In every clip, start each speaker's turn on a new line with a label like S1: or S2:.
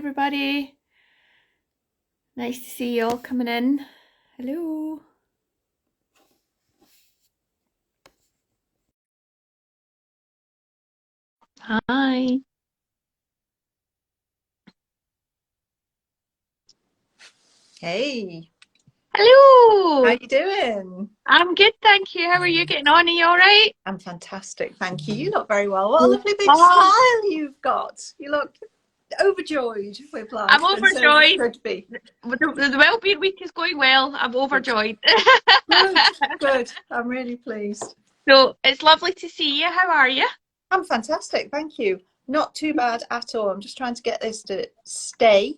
S1: everybody. Nice to see you all coming in. Hello. Hi.
S2: Hey, how
S1: Hello.
S2: you doing?
S1: I'm good, thank you. How are you getting on? Are you all right?
S2: I'm fantastic, thank you. You look very well. What a
S1: Good.
S2: lovely big
S1: Oh,
S2: smile you've got. You look overjoyed with
S1: I'm
S2: life, and so you
S1: overjoyed.
S2: should be.
S1: The Wellbeing week is going well. I'm
S2: Good,
S1: overjoyed.
S2: good, good. I'm really pleased.
S1: So it's lovely to see you. How are you?
S2: I'm fantastic, thank you. Not too bad at all. I'm just trying to get this to stay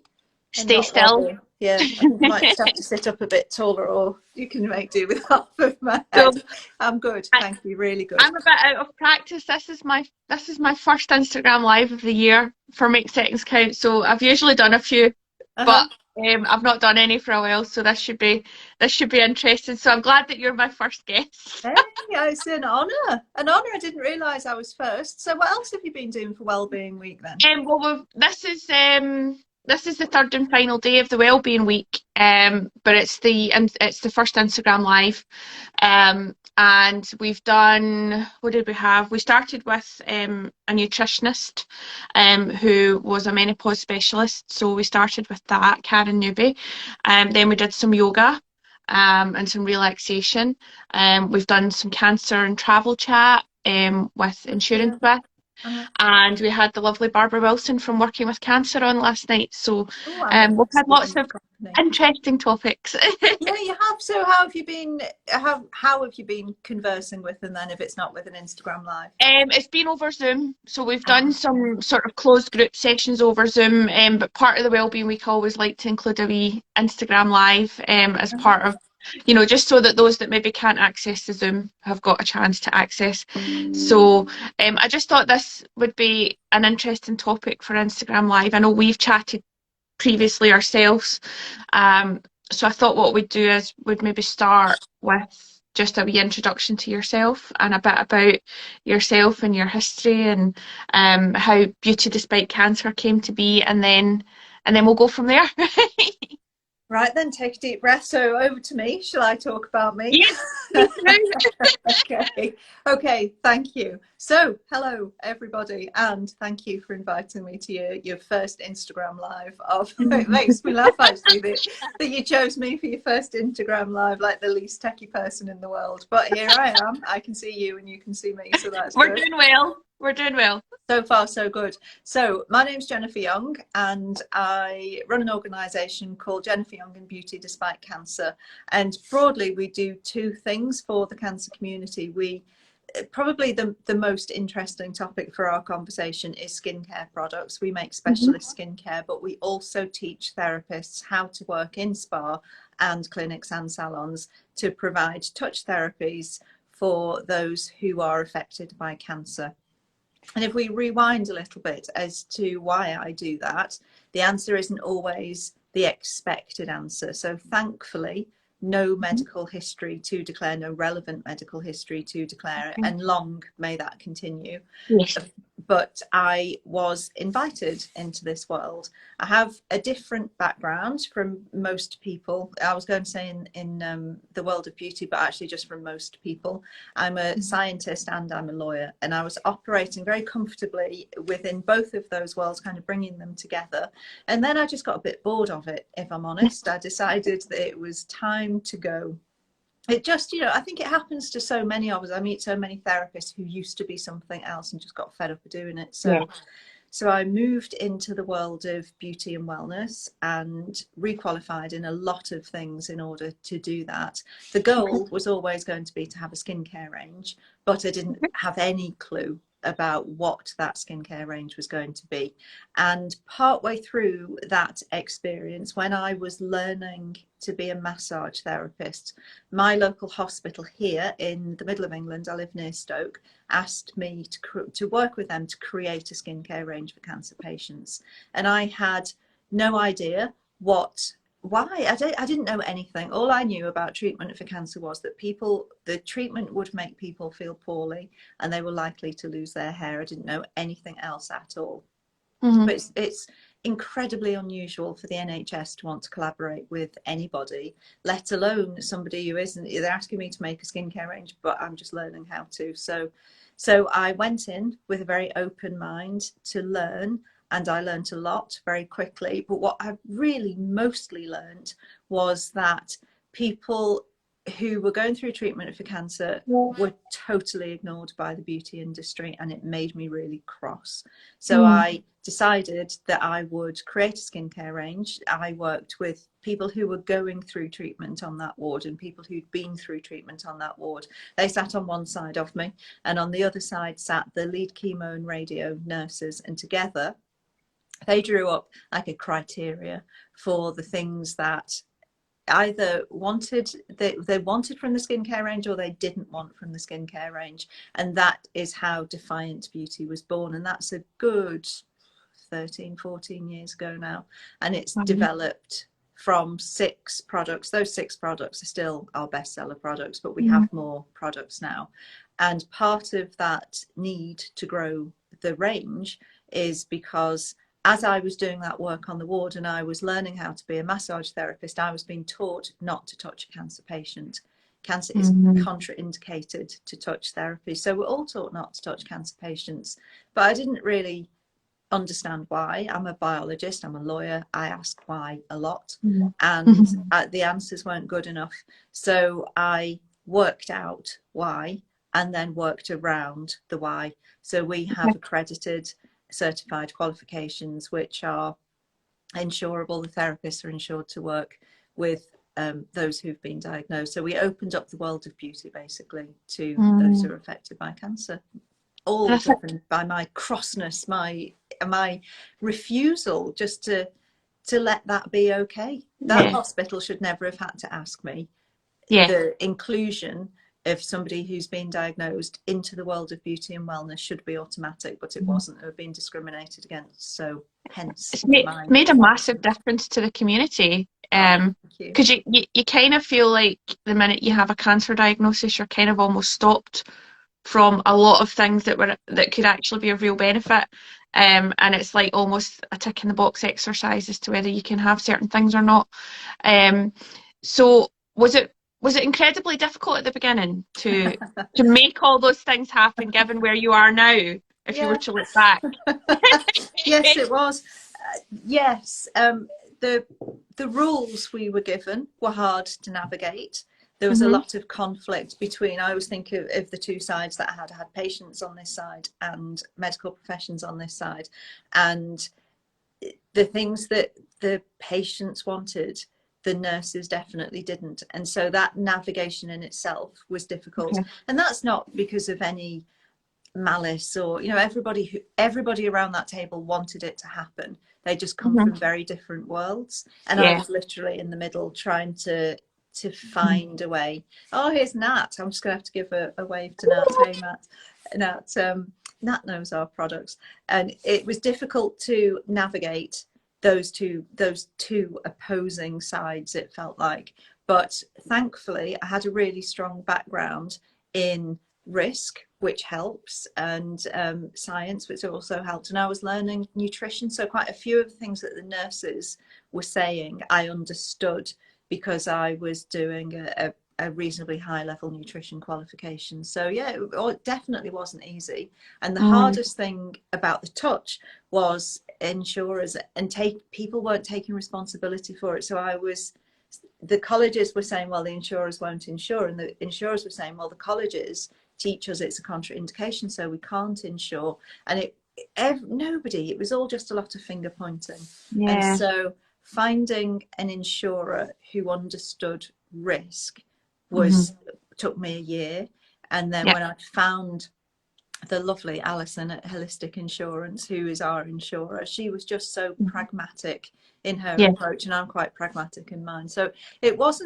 S2: and
S1: Stay
S2: not
S1: still.
S2: wobble. Yeah, I think I might just have to sit up a bit taller, or you can make do with half of my
S1: So
S2: head. I'm good,
S1: I,
S2: thank you. Really good.
S1: I'm a bit out of practice. This is my first Instagram live of the year for Make Settings Count. So I've usually done a few,
S2: Uh-huh.
S1: but I've not done any for a while. So this should be interesting. So I'm glad that you're my first guest.
S2: Hey, it's an honour. An honour. I didn't realise I was first. So what else have you been doing for Wellbeing Week then?
S1: This is the third and final day of the Wellbeing Week. But it's the first Instagram live. And we've done, what did we have? We started with a nutritionist who was a menopause specialist. So we started with that, Karen Newby. Then we did some yoga and some relaxation. We've done some cancer and travel chat with Insurance
S2: Yeah.
S1: With.
S2: Uh-huh.
S1: And we had the lovely Barbara Wilson from Working with Cancer on last night. So
S2: Oh, I'm in
S1: we've had lots
S2: excellent
S1: of
S2: company.
S1: interesting topics.
S2: Yeah, you have. So how have you been? How have you been conversing with them then? If it's not with an Instagram live.
S1: It's been over Zoom, so we've
S2: Ah,
S1: done some sort of closed group sessions over Zoom. But part of the Wellbeing Week, I always like to include a wee Instagram live as
S2: uh-huh.
S1: part of, just so that those that maybe can't access the Zoom have got a chance to access. So I just thought this would be an interesting topic for Instagram Live. I know we've chatted previously ourselves. Um, so I thought what we'd do is we'd maybe start with just a wee introduction to yourself and a bit about yourself and your history and how Beauty Despite Cancer came to be, and then we'll go from there.
S2: Right then, take a deep breath. So over to me. Shall I talk about me?
S1: Yes, please do.
S2: Okay. Okay. Thank you. So, hello everybody, and thank you for inviting me to your first Instagram live. Of it makes me laugh actually that you chose me for your first Instagram live, like the least techie person in the world. But here I am. I can see you, and you can see me, so that's
S1: We're
S2: good.
S1: doing well. We're doing well.
S2: So far, so good. So, my name's Jennifer Young, and I run an organisation called Jennifer Young and Beauty Despite Cancer. And broadly, we do two things for the cancer community. We probably the most interesting topic for our conversation is skincare products. We make
S1: Mhm.
S2: specialist skincare, but we also teach therapists how to work in spa and clinics and salons to provide touch therapies for those who are affected by cancer. And if we rewind a little bit as to why I do that, the answer isn't always the expected answer. So thankfully, no medical history to declare, no relevant medical history to declare, and long may that continue.
S1: Yes.
S2: But I was invited into this world. I have a different background from most people. I was going to say in the world of beauty, but actually just from most people. I'm a scientist and I'm a lawyer, and I was operating very comfortably within both of those worlds, kind of bringing them together. And then I just got a bit bored of it, if I'm honest. I decided that it was time to go. It just, I think it happens to so many of us. I meet so many therapists who used to be something else and just got fed up of doing it.
S1: Yeah.
S2: So I moved into the world of beauty and wellness and requalified in a lot of things in order to do that. The goal was always going to be to have a skincare range, but I didn't have any clue about what that skincare range was going to be. And partway through that experience, when I was learning to be a massage therapist, my local hospital here in the middle of England, I live near Stoke, asked me to work with them to create a skincare range for cancer patients. And I had no idea why. I didn't know anything. All I knew about treatment for cancer was that the treatment would make people feel poorly and they were likely to lose their hair. I didn't know anything else at all.
S1: Mhm.
S2: But it's incredibly unusual for the NHS to want to collaborate with anybody, let alone somebody who isn't. They're asking me to make a skincare range, but I'm just learning how to. So I went in with a very open mind to learn, and I learned a lot very quickly. But what I really mostly learned was that people who were going through treatment for cancer were totally ignored by the beauty industry, and it made me really cross. So I decided that I would create a skincare range. I worked with people who were going through treatment on that ward and people who'd been through treatment on that ward. They sat on one side of me, and on the other side sat the lead chemo and radio nurses, and together they drew up like a criteria for the things that either they wanted from the skincare range or they didn't want from the skincare range. And that is how Defiant Beauty was born, and that's a good 13-14 years ago now, and it's developed from 6 products. Those 6 products are still our bestseller products, but we have more products now. And part of that need to grow the range is because as I was doing that work on the ward and I was learning how to be a massage therapist, I was being taught not to touch a cancer patient. Cancer is contraindicated to touch therapy. So we're all taught not to touch cancer patients. But I didn't really understand why. I'm a biologist, I'm a lawyer, I ask why a lot, and the answers weren't good enough. So I worked out why and then worked around the why. So we have accredited certified qualifications which are insurable. The therapists are insured to work with those who've been diagnosed. So we opened up the world of beauty basically to those who are affected by cancer, all driven by my crossness, my refusal just to let that be okay. That hospital should never have had to ask me. The inclusion of somebody who's been diagnosed into the world of beauty and wellness should be automatic, but it wasn't. They were being discriminated against, so hence
S1: it's made a massive difference to the community. Because you kind of feel like the minute you have a cancer diagnosis, you're kind of almost stopped from a lot of things that could actually be of real benefit. And it's like almost a tick in the box exercise as to whether you can have certain things or not. So was it incredibly difficult at the beginning to make all those things happen, given where you are now, if you were to look back?
S2: Yes, it was. Yes, the rules we were given were hard to navigate. There was a lot of conflict between, I always think of the two sides that I had patients on this side and medical professions on this side. And the things that the patients wanted, the nurses definitely didn't. And so that navigation in itself was difficult. And that's not because of any malice or, you know, everybody around that table wanted it to happen. They just come from very different worlds. And I was literally in the middle trying to find a way. Oh, here's Nat. I'm just going to have to give a wave to Nat. Hey, Nat knows our products. And it was difficult to navigate those two opposing sides, it felt like. But thankfully, I had a really strong background in risk, which helps, and science, which also helped. And I was learning nutrition. So quite a few of the things that the nurses were saying, I understood because I was doing a reasonably high level nutrition qualification. So yeah, it definitely wasn't easy. And the hardest thing about the touch was insurers, and people weren't taking responsibility for it. So the colleges were saying, well, the insurers won't insure, and the insurers were saying, well, the colleges teach us it's a contraindication, so we can't insure. And it was all just a lot of finger pointing. And so finding an insurer who understood risk took me a year. And then when I found the lovely Alison at Holistic Insurance, who is our insurer, she was just so pragmatic in her approach, and I'm quite pragmatic in mine. So it was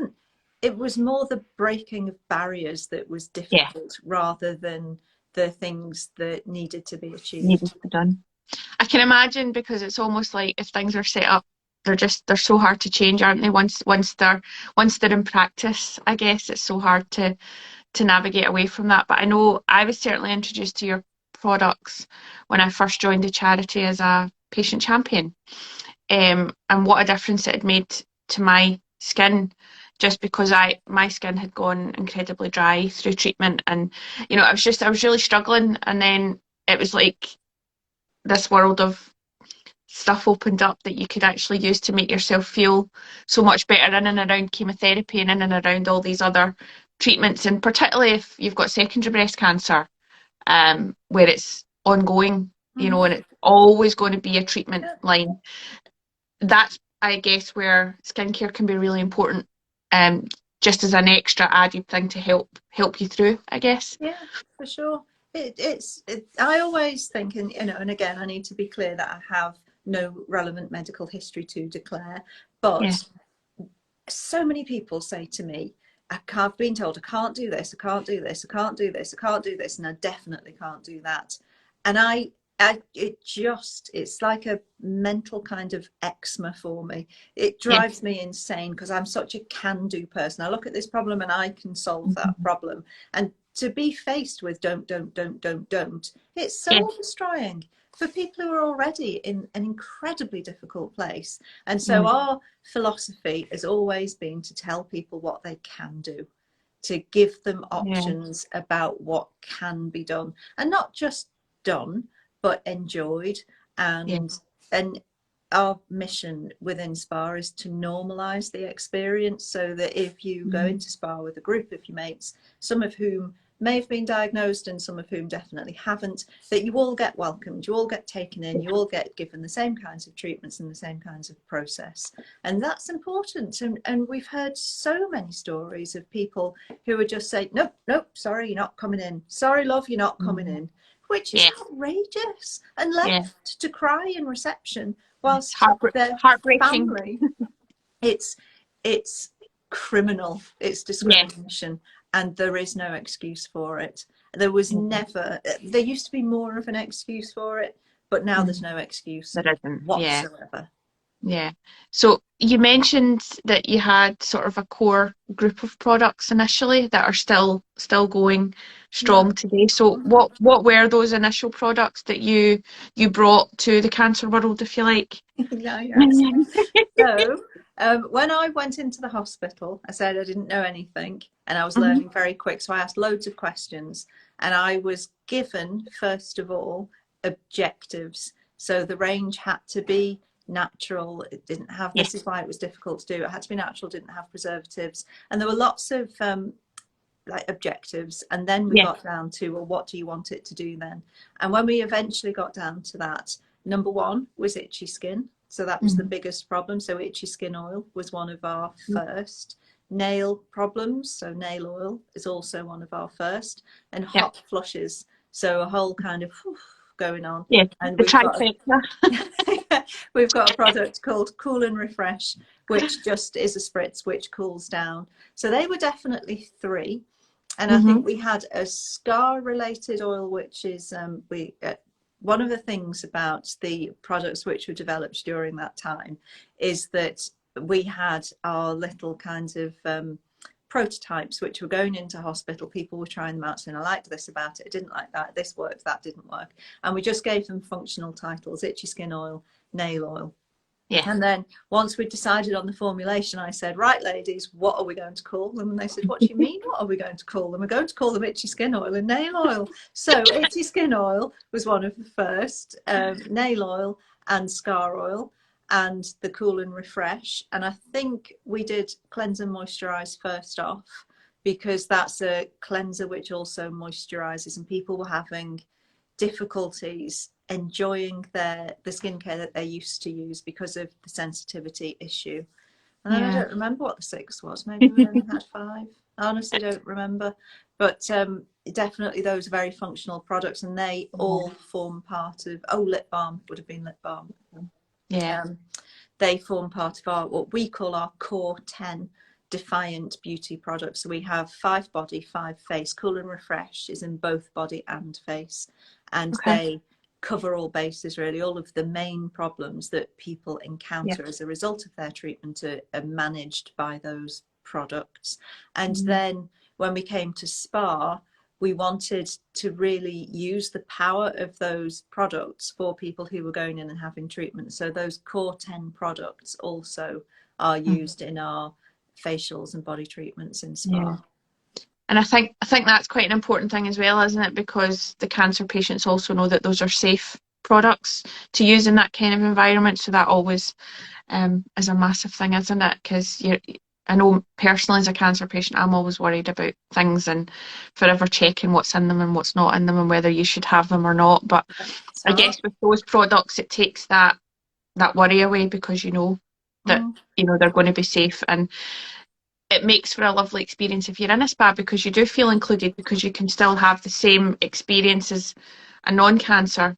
S2: more the breaking of barriers that was difficult rather than the things that needed to be achieved.
S1: Needed to be done. I can imagine, because it's almost like if things are set up, they're so hard to change, aren't they? Once they're in practice, I guess it's so hard to navigate away from that. But I know I was certainly introduced to your products when I first joined the charity as a patient champion, and what a difference it had made to my skin, just because my skin had gone incredibly dry through treatment, and I was really struggling, and then it was like this world of stuff opened up that you could actually use to make yourself feel so much better in and around chemotherapy and in and around all these other treatments, and particularly if you've got secondary breast cancer, where it's ongoing, and it's always going to be a treatment line. That's, I guess, where skincare can be really important, um, just as an extra added thing to help you through, I guess.
S2: Yeah, for sure. I always think, and and again, I need to be clear that I have no relevant medical history to declare,
S1: Yeah,
S2: but so many people say to me, I've been told I can't do this, I can't do this, I can't do this, I can't do this, and I definitely can't do that. And it's like a mental kind of eczema for me. It
S1: yeah,
S2: drives me insane because I'm such a can-do person. I look at this problem and I can solve that
S1: mhm,
S2: problem. And to be faced with don't, it's
S1: yeah,
S2: soul destroying for people who are already in an incredibly difficult place. And so
S1: mm,
S2: our philosophy has always been to tell people what they can do, to give them
S1: yeah,
S2: options about what can be done, and not just done, but enjoyed.
S1: yeah,
S2: And our mission within spa is to normalize the experience, so that if you go
S1: mm,
S2: into spa with a group of your mates, some of whom may have been diagnosed and some of whom definitely haven't, that you all get welcomed, you all get taken in, you all get given the same kinds of treatments and the same kinds of process. And that's important. And we've heard so many stories of people who would just say, nope, nope, sorry, you're not coming in. Sorry, love, you're not coming
S1: mm,
S2: in, which is
S1: yeah,
S2: outrageous, and
S1: yeah.
S2: left to cry in reception
S1: It's
S2: whilst their
S1: heartbreaking.
S2: family, it's it's criminal, it's
S1: Yeah,
S2: discrimination, and there is no excuse for it. There was
S1: mm,
S2: never, there used to be more of an excuse for it, but now there's
S1: mm,
S2: no excuse
S1: there isn't. Yeah.
S2: whatsoever.
S1: Yeah. So you mentioned that you had sort of a core group of products initially that are still going
S2: Yeah.
S1: strong today. So what were those initial products that you brought to the cancer world, if you like?
S2: Yeah, yes. So when I went into the hospital, I said I didn't know anything and I was
S1: Mhm.
S2: learning very quick. So I asked loads of questions and I was given, first of all, objectives. So the range had to be natural. It didn't have,
S1: Yeah,
S2: this is why it was difficult to do. It had to be natural, didn't have preservatives. And there were lots of like objectives. And then we
S1: yeah,
S2: got down to, well, what do you want it to do then? And when we eventually got down to that, number one was itchy skin. So that was the
S1: mhm,
S2: biggest problem. So itchy skin oil was one of our first. Nail problems, so nail oil is also one of our first. And
S1: yeah,
S2: hot flushes, so a whole kind of going on.
S1: yeah.
S2: And
S1: The
S2: we've got
S1: trifecta.
S2: we've got a product called Cool and Refresh, which just is a spritz which cools down. So they were definitely three. And I think
S1: Hmm.
S2: we had a scar related oil, which is one of the things about the products which were developed during that time is that we had our little kinds of prototypes which were going into hospital. People were trying them out, saying, I liked this about it, I didn't like that, this worked, that didn't work. And we just gave them functional titles: itchy skin oil, nail oil.
S1: Yeah.
S2: And then once we decided on the formulation, I said, right, ladies, what are we going to call them? And they said, what do you mean, what are we going to call them? We're going to call them itchy skin oil and nail oil. So itchy skin oil was one of the first, nail oil and scar oil, and the Cool and Refresh. And I think we did cleanse and moisturize first off, because that's a cleanser which also moisturizes, and people were having difficulties enjoying the skincare that they used to use because of the sensitivity issue. And then I
S1: Yeah.
S2: don't remember what the six was. Maybe we only had five. I honestly don't remember. But definitely those are very functional products, and they all form part of, oh, lip balm would have been lip balm.
S1: Yeah.
S2: Um, they form part of our, what we call our core 10 defiant beauty products. So we have 5 body, 5 face. Cool and Refresh is in both body and face, and
S1: Okay.
S2: they cover all bases, really. All of the main problems that people
S1: Yeah.
S2: encounter as a result of their treatment are managed by those products. And
S1: Mhm.
S2: then when we came to spa, we wanted to really use the power of those products for people who were going in and having treatment. So those core 10 products also are
S1: Mhm.
S2: used in our facials and body treatments in
S1: Yeah.
S2: spa.
S1: And I think that's quite an important thing as well, isn't it? Because the cancer patients also know that those are safe products to use in that kind of environment. So that always is a massive thing, isn't it? Because I know personally as a cancer patient, I'm always worried about things and forever checking what's in them and what's not in them and whether you should have them or not. But I
S2: So,
S1: guess with those products, it takes that worry away because you know that
S2: mm,
S1: they're going to be safe, and it makes for a lovely experience if you're in a spa because you do feel included because you can still have the same experience as a non-cancer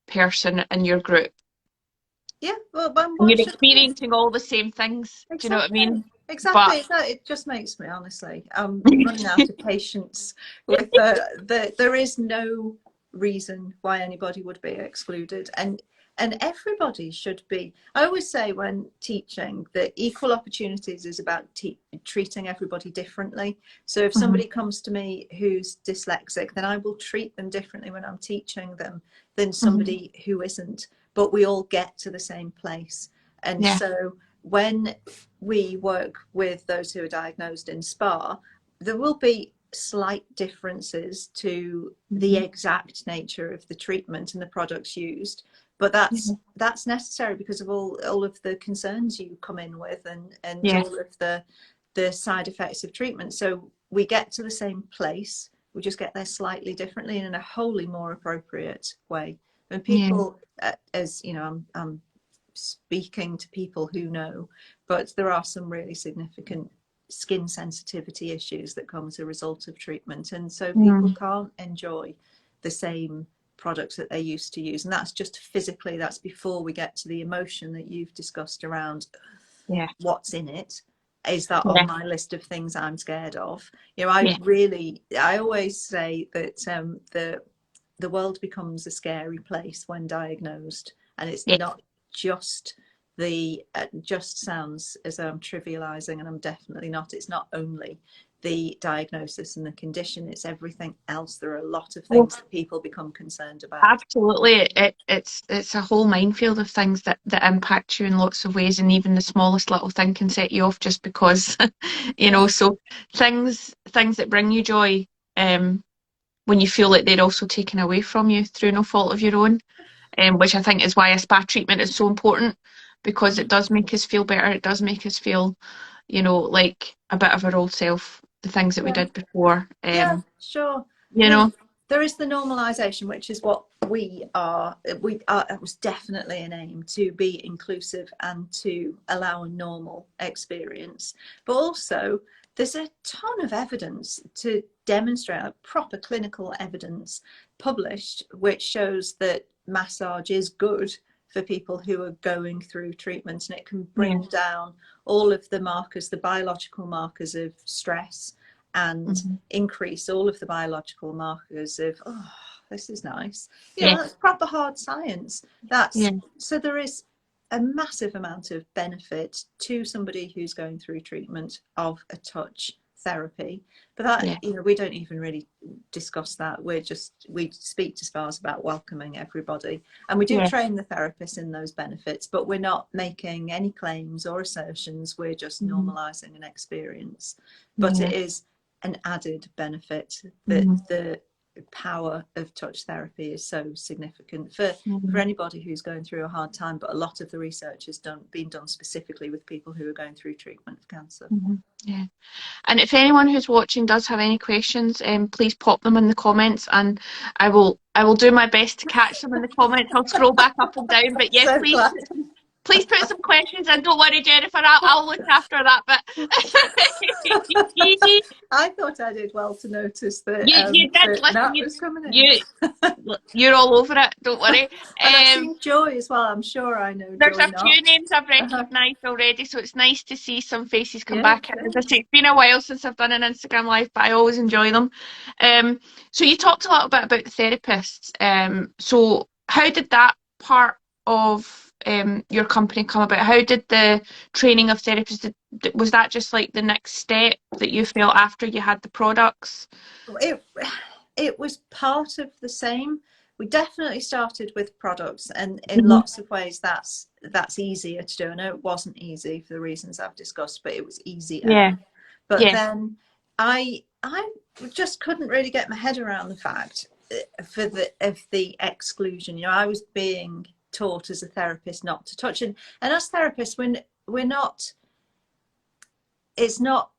S1: person in your group.
S2: yeah, well,
S1: And
S2: what
S1: you're
S2: should be?
S1: experiencing all the same things. Do you know what I
S2: Exactly.
S1: mean? But
S2: Exactly. It just makes me, honestly, I'm running out of patience with there is no reason why anybody would be excluded, and everybody should be. I always say when teaching that equal opportunities is about treating everybody differently. So if
S1: Mhm.
S2: somebody comes to me who's dyslexic, then I will treat them differently when I'm teaching them than
S1: Mhm.
S2: somebody who isn't. But we all get to the same place. And
S1: Yeah.
S2: so when we work with those who are diagnosed in SPA, there will be slight differences to the
S1: Mhm.
S2: exact nature of the treatment and the products used, but that's necessary because of all of the concerns you come in with, and
S1: Yeah.
S2: all of the side effects of treatment. So we get to the same place, we just get there slightly differently and in a wholly more appropriate way. When
S1: Yeah.
S2: people, as you know, I'm speaking to people who know, but there are some really significant skin sensitivity issues that come as a result of treatment. And so people
S1: Mm.
S2: can't enjoy the same products that they used to use. And that's just physically, that's before we get to the emotion that you've discussed around
S1: Yeah.
S2: what's in it. Is that on
S1: Yeah.
S2: my list of things I'm scared of? You know, I
S1: Yeah.
S2: really, I always say that the world becomes a scary place when diagnosed, and it's
S1: Yeah.
S2: not just the just sounds as though I'm trivializing, and I'm definitely not. It's not only the diagnosis and the condition, it's everything else. There are a lot of
S1: Well,
S2: things that people become concerned about.
S1: absolutely. It's a whole minefield of things that impact you in lots of ways, and even the smallest little thing can set you off just because,
S2: Yeah,
S1: so things that bring you joy, when you feel like they're also taken away from you through no fault of your own, which I think is why a spa treatment is so important because it does make us feel better. It does make us feel, like a bit of our old self, the things that we
S2: yeah.
S1: did before.
S2: Yeah, sure. I
S1: You
S2: mean,
S1: know,
S2: there is the normalization, which is what we are. We are. It was definitely an aim to be inclusive and to allow a normal experience. But also, there's a ton of evidence to demonstrate, proper clinical evidence published, which shows that massage is good for people who are going through treatment, and it can
S1: yeah.
S2: bring down all of the markers, the biological markers of stress, and
S1: Mhm.
S2: increase all of the biological markers of, oh, this is nice. You know,
S1: Yeah,
S2: that's proper hard science. That's
S1: yeah,
S2: so there is a massive amount of benefit to somebody who's going through treatment of a touch therapy. But that,
S1: yeah,
S2: we don't even really discuss that. We speak to spas about welcoming everybody, and we do
S1: yeah,
S2: train the therapists in those benefits, but we're not making any claims or assertions. We're just
S1: mhm,
S2: normalizing an experience. But it
S1: yeah,
S2: is an added benefit that
S1: mhm,
S2: the power of touch therapy is so significant for
S1: mhm,
S2: anybody who's going through a hard time. But a lot of the research has been done specifically with people who are going through treatment for cancer.
S1: mhm, yeah. And if anyone who's watching does have any questions, please pop them in the comments, and I will do my best to catch them in the comments. I'll scroll back up and down, but yeah,
S2: So
S1: please
S2: glad.
S1: please put some questions in. Don't worry, Jennifer, I'll look after that. But
S2: I thought I did well to notice
S1: you did
S2: that
S1: listen.
S2: Nat
S1: You
S2: was coming in.
S1: you you're all over it. Don't worry.
S2: And I've
S1: Um,
S2: seen Joy as well. I'm sure I know
S1: There's
S2: Joy
S1: a few
S2: not.
S1: names I've
S2: Uh-huh.
S1: recognised already, so it's nice to see some faces come
S2: Yeah,
S1: back. And as
S2: yeah.
S1: I say, it's been a while since I've done an Instagram live, but I always enjoy them. So you talked a little bit about therapists. So how did that part of your company come about? How did the training of therapists? was that just like the next step that you felt after you had the products?
S2: It it was part of the same. We definitely started with products, and in
S1: Hmm.
S2: lots of ways that's easier to do. I know it wasn't easy for the reasons I've discussed, but it was easier.
S1: Yeah,
S2: But
S1: yeah.
S2: then I just couldn't really get my head around the fact for the exclusion. You know, I was being taught as a therapist not to touch, and as therapists, when we're not, it's not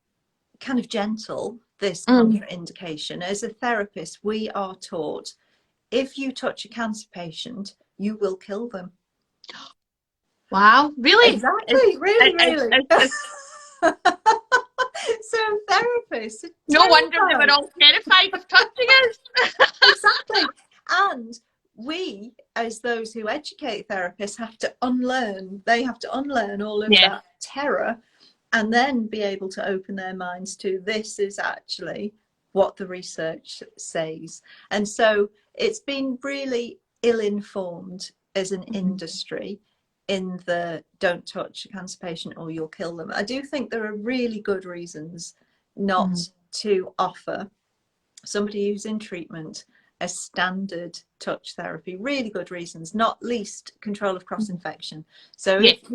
S2: kind of gentle, this
S1: Mm.
S2: contraindication. As a therapist, we are taught if you touch a cancer patient, you will kill them.
S1: Wow, really?
S2: Exactly, really, really.
S1: Is
S2: So therapists are
S1: no wonder they were
S2: terrified.
S1: all terrified of touching us.
S2: Exactly. And we, as those who educate therapists, have to unlearn, they have to unlearn all of
S1: Yeah.
S2: that terror and then be able to open their minds to this is actually what the research says. And so it's been really ill-informed as an
S1: Mhm.
S2: industry in the don't touch a cancer patient or you'll kill them. I do think there are really good reasons not
S1: Mhm.
S2: to offer somebody who's in treatment a standard touch therapy. Really good reasons, not least control of cross infection. So
S1: Yeah.
S2: if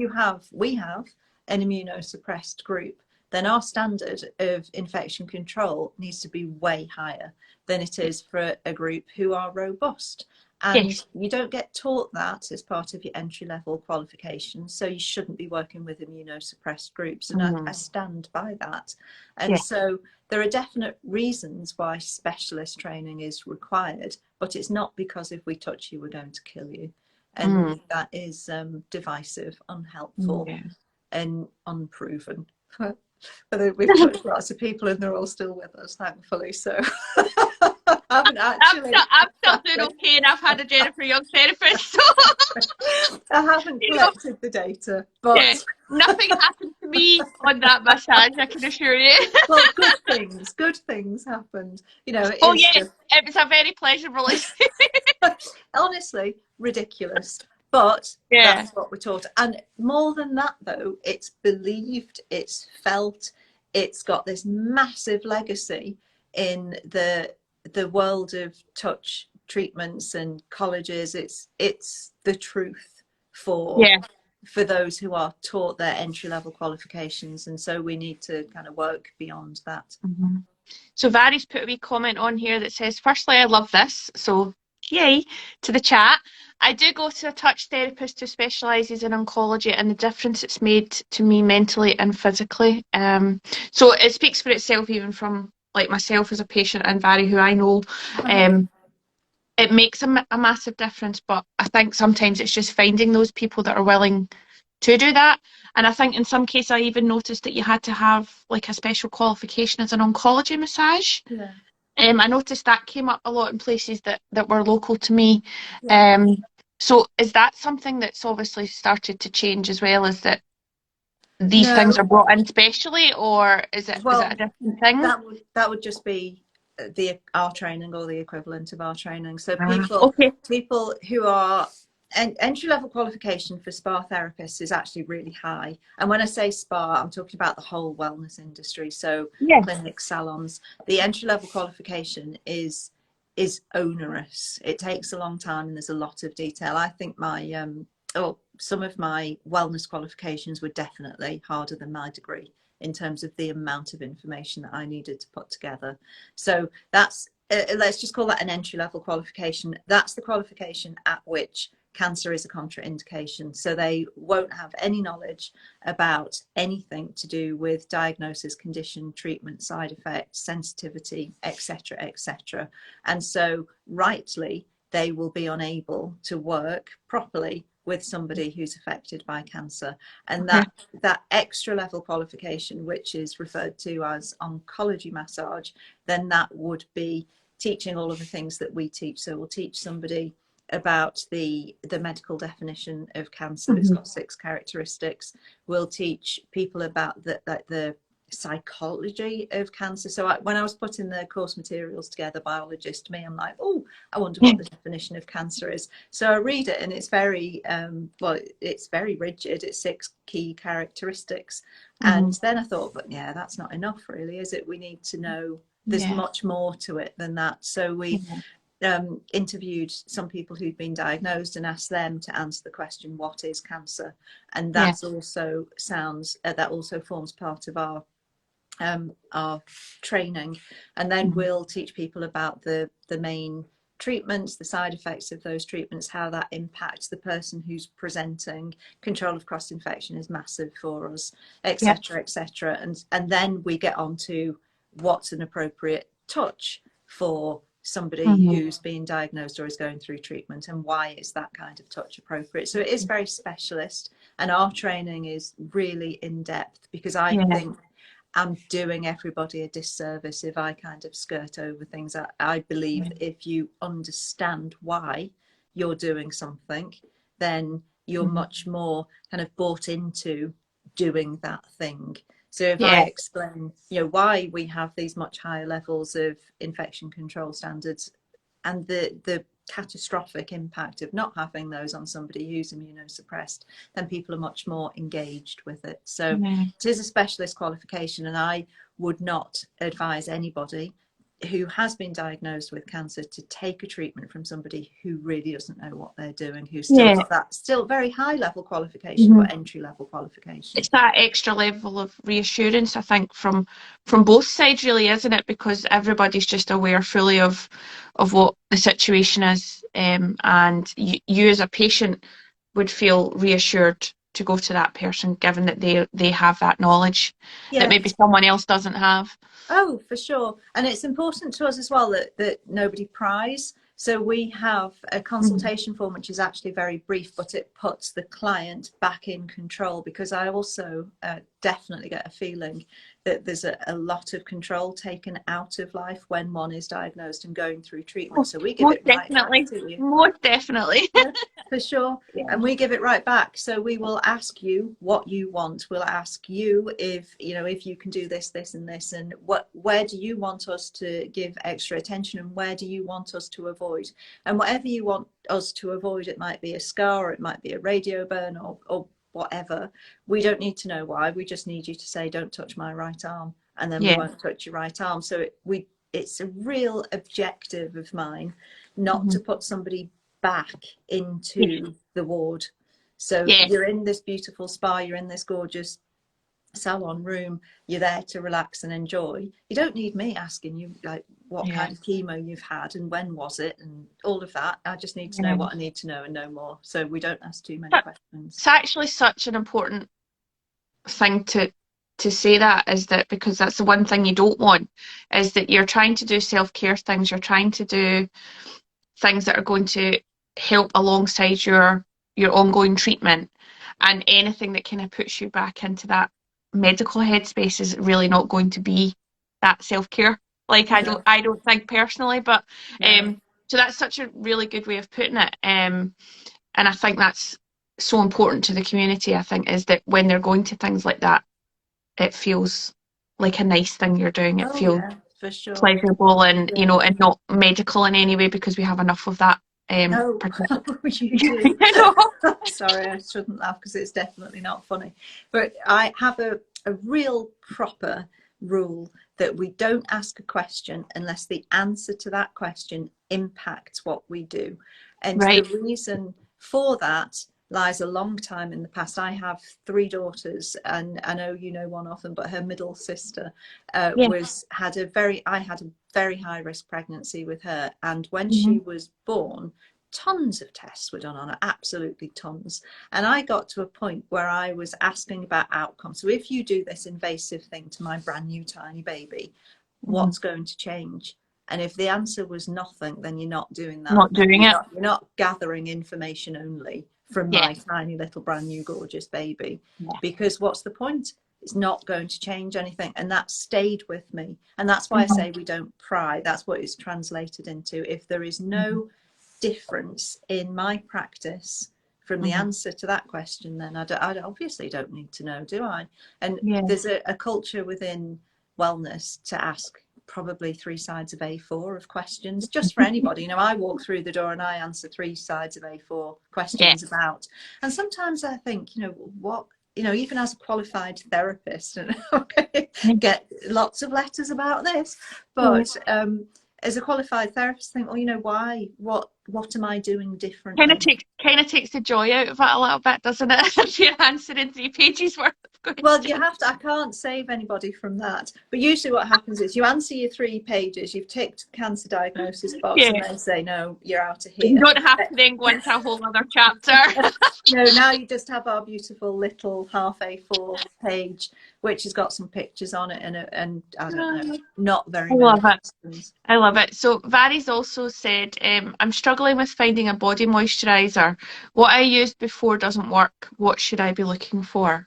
S2: we have an immunosuppressed group, then our standard of infection control needs to be way higher than it is for a group who are robust. And
S1: Yes.
S2: you don't get taught that as part of your entry level qualification. So you shouldn't be working with immunosuppressed groups. And I
S1: Mhm.
S2: stand by that. And
S1: Yeah.
S2: so there are definite reasons why specialist training is required, but it's not because if we touch you, we're going to kill you. And
S1: Mm.
S2: that is divisive, unhelpful,
S1: Yeah.
S2: and unproven. I think we've touched lots of people and they're all still with us, thankfully. So I haven't actually,
S1: I'm still doing okay, and I've had a Jennifer Young therapist, so
S2: I haven't
S1: you know,
S2: collected the data,
S1: yeah,
S2: but
S1: nothing happened to me on that massage. I can assure you.
S2: well, good things happened. You know, it
S1: Oh
S2: is
S1: yeah,
S2: just
S1: it was a very pleasurable experience.
S2: honestly ridiculous, but
S1: Yeah.
S2: that's what we're taught. And more than that, though, it's believed, it's felt, it's got this massive legacy in the world of touch treatments and colleges. It's the truth for
S1: Yeah.
S2: for those who are taught their entry level qualifications, and so we need to kind of work beyond that.
S1: Mhm. So Vari's put a wee comment on here that says, firstly, I love this. So yay to the chat. I do go to a touch therapist who specialises in oncology and the difference it's made to me mentally and physically. So it speaks for itself even from like myself as a patient and Vari who I know.
S2: Uh-huh.
S1: Um, it makes a massive difference, but I think sometimes it's just finding those people that are willing to do that. And I think in some cases I even noticed that you had to have like a special qualification as an oncology massage.
S2: Yeah,
S1: I noticed that came up a lot in places that were local to me.
S2: yeah.
S1: Um, so is that something that's obviously started to change as well? Is that these things are
S2: No,
S1: brought in specially, or is it a
S2: well,
S1: different thing?
S2: that would just be the our training or the equivalent of our training. So
S1: Ah,
S2: people
S1: okay.
S2: people who are entry level qualification for spa therapists is actually really high. And when I say spa, I'm talking about the whole wellness industry. So
S1: Yeah.
S2: clinics, salons. The entry level qualification is onerous. It takes a long time and there's a lot of detail. I think my some of my wellness qualifications were definitely harder than my degree in terms of the amount of information that I needed to put together. So that's let's just call that an entry level qualification. That's the qualification at which cancer is a contraindication. So they won't have any knowledge about anything to do with diagnosis, condition, treatment, side effects, sensitivity, etc., etc. And so rightly, they will be unable to work properly with somebody who's affected by cancer. And
S1: Okay.
S2: that extra level qualification, which is referred to as oncology massage, then that would be teaching all of the things that we teach. So we'll teach somebody about the medical definition of cancer. It's
S1: Mhm.
S2: got 6 characteristics. We'll teach people about the psychology of cancer. So when I was putting the course materials together, biologist to me, I'm like, oh, I wonder what the definition of cancer is. So I read it, and it's very well, it's very rigid. It's 6 key characteristics. And then I thought, but yeah, that's not enough, really, is it? We need to know there's
S1: Yeah.
S2: much more to it than that. So we interviewed some people who'd been diagnosed and asked them to answer the question, what is cancer? And
S1: Yeah.
S2: that's also that also forms part of our training. And then we'll teach people about the main treatments, the side effects of those treatments, how that impacts the person who's presenting. Control of cross infection is massive for us,
S1: Yeah.
S2: etc., etc. And then we get on to what's an appropriate touch for somebody who's being diagnosed or is going through treatment, and why is that kind of touch appropriate. So it is very specialist, and our training is really in depth, because I
S1: Yeah.
S2: think I'm doing everybody a disservice if I kind of skirt over things. I believe if you understand why you're doing something, then you're much more kind of bought into doing that thing. So if I
S1: Yeah.
S2: explain, why we have these much higher levels of infection control standards, and the catastrophic impact of not having those on somebody who's immunosuppressed, then people are much more engaged with it. So
S1: Yeah.
S2: it is a specialist qualification, and I would not advise anybody who has been diagnosed with cancer to take a treatment from somebody who really doesn't know what they're doing, who's still
S1: Yeah.
S2: got that still very high level qualification, but entry level qualification.
S1: It's that extra level of reassurance, I think, from both sides, really, isn't it? Because everybody's just aware fully of what the situation is, and you as a patient would feel reassured to go to that person, given that they have that knowledge that
S2: Yeah.
S1: maybe someone else doesn't have.
S2: Oh, for sure. And it's important to us as well that nobody pries. So we have a consultation form, which is actually very brief, but it puts the client back in control, because I also definitely get a feeling that there's a lot of control taken out of life when one is diagnosed and going through treatment.
S1: Oh,
S2: So we give
S1: most
S2: it right back
S1: definitely.
S2: to you.
S1: Most definitely.
S2: Yeah, for sure.
S1: Yeah.
S2: And we give it right back. So we will ask you what you want. We'll ask you if you can do this, this, and this, and where do you want us to give extra attention, and where do you want us to avoid? And whatever you want us to avoid, it might be a scar, or it might be a radio burn, or whatever. We don't need to know why. We just need you to say, don't touch my right arm, and then we
S1: Yeah.
S2: won't touch your right arm. So it's a real objective of mine not to put somebody back
S1: Yeah.
S2: into the ward. So
S1: Yeah.
S2: you're in this beautiful spa, you're in this gorgeous salon room, you're there to relax and enjoy. You don't need me asking you like what
S1: Yeah.
S2: kind of chemo you've had and when was it and all of that. I just need to know
S1: Yeah.
S2: what I need to know and no more. So we don't ask too many
S1: But
S2: questions.
S1: it's actually such an important thing to say, that is that, because that's the one thing you don't want, is that you're trying to do self-care things, you're trying to do things that are going to help alongside your ongoing treatment, and anything that kind of puts you back into that medical headspace is really not going to be that self-care. Like
S2: No,
S1: I don't think personally, but
S2: no.
S1: so that's such a really good way of putting it. And I think that's so important to the community, I think, is that when they're going to things like that, it feels like a nice thing you're doing. It
S2: Oh
S1: feels
S2: yeah, for sure.
S1: pleasurable, and
S2: Yeah.
S1: and not medical in any way, because we have enough of that.
S2: Oh,
S1: Particular,
S2: you do.
S1: you know?
S2: Sorry, I shouldn't laugh because it's definitely not funny. But I have a real proper rule that we don't ask a question unless the answer to that question impacts what we do. And the
S1: Right.
S2: reason for that lies a long time in the past. I have 3 daughters, and I know you know one of them, but her middle sister
S1: Yeah.
S2: I had a very high risk pregnancy with her, and when
S1: Hmm.
S2: she was born, tons of tests were done on her, absolutely tons. And I got to a point where I was asking about outcomes. So if you do this invasive thing to my brand new tiny baby,
S1: Hmm.
S2: what's going to change? And if the answer was nothing, then you're not doing that.
S1: Not doing it.
S2: You're not gathering information only from
S1: Yeah.
S2: my tiny little brand new gorgeous baby,
S1: Yeah.
S2: because what's the point? It's not going to change anything. And that stayed with me. And that's why I
S1: Hmm.
S2: say we don't pry. That's what it's translated into. If there is
S1: Hmm.
S2: no difference in my practice from the
S1: Mhm.
S2: answer to that question, then I obviously don't need to know, do I? And
S1: Yeah.
S2: there's a culture within wellness to ask probably 3 sides of A4 of questions just for anybody. You know, I walk through the door and I answer 3 sides of A4
S1: Yeah.
S2: questions about, and sometimes I think, you know, what, you know, even as a qualified therapist, and get lots of letters about this,
S1: Yeah.
S2: but as a qualified therapist, I think, well, you know, why? What am I doing differently?
S1: Kind of takes the joy out of it a little bit, doesn't it? If you're answering 3 pages worth of
S2: Well, you
S1: questions.
S2: have to, I can't save anybody from that. But usually what happens is you answer your 3 pages, you've ticked cancer diagnosis box, and
S1: Yeah.
S2: they say, no, you're out of
S1: You
S2: here.
S1: don't have to then go into a whole other chapter.
S2: No, now you just have our beautiful little half A4 page, which has got some pictures on it, and I don't know, not
S1: I
S2: very many
S1: love it.
S2: questions.
S1: I love it. So Vary's also said, I'm struggling with finding a body moisturiser. What I used before doesn't work. What should I be looking for?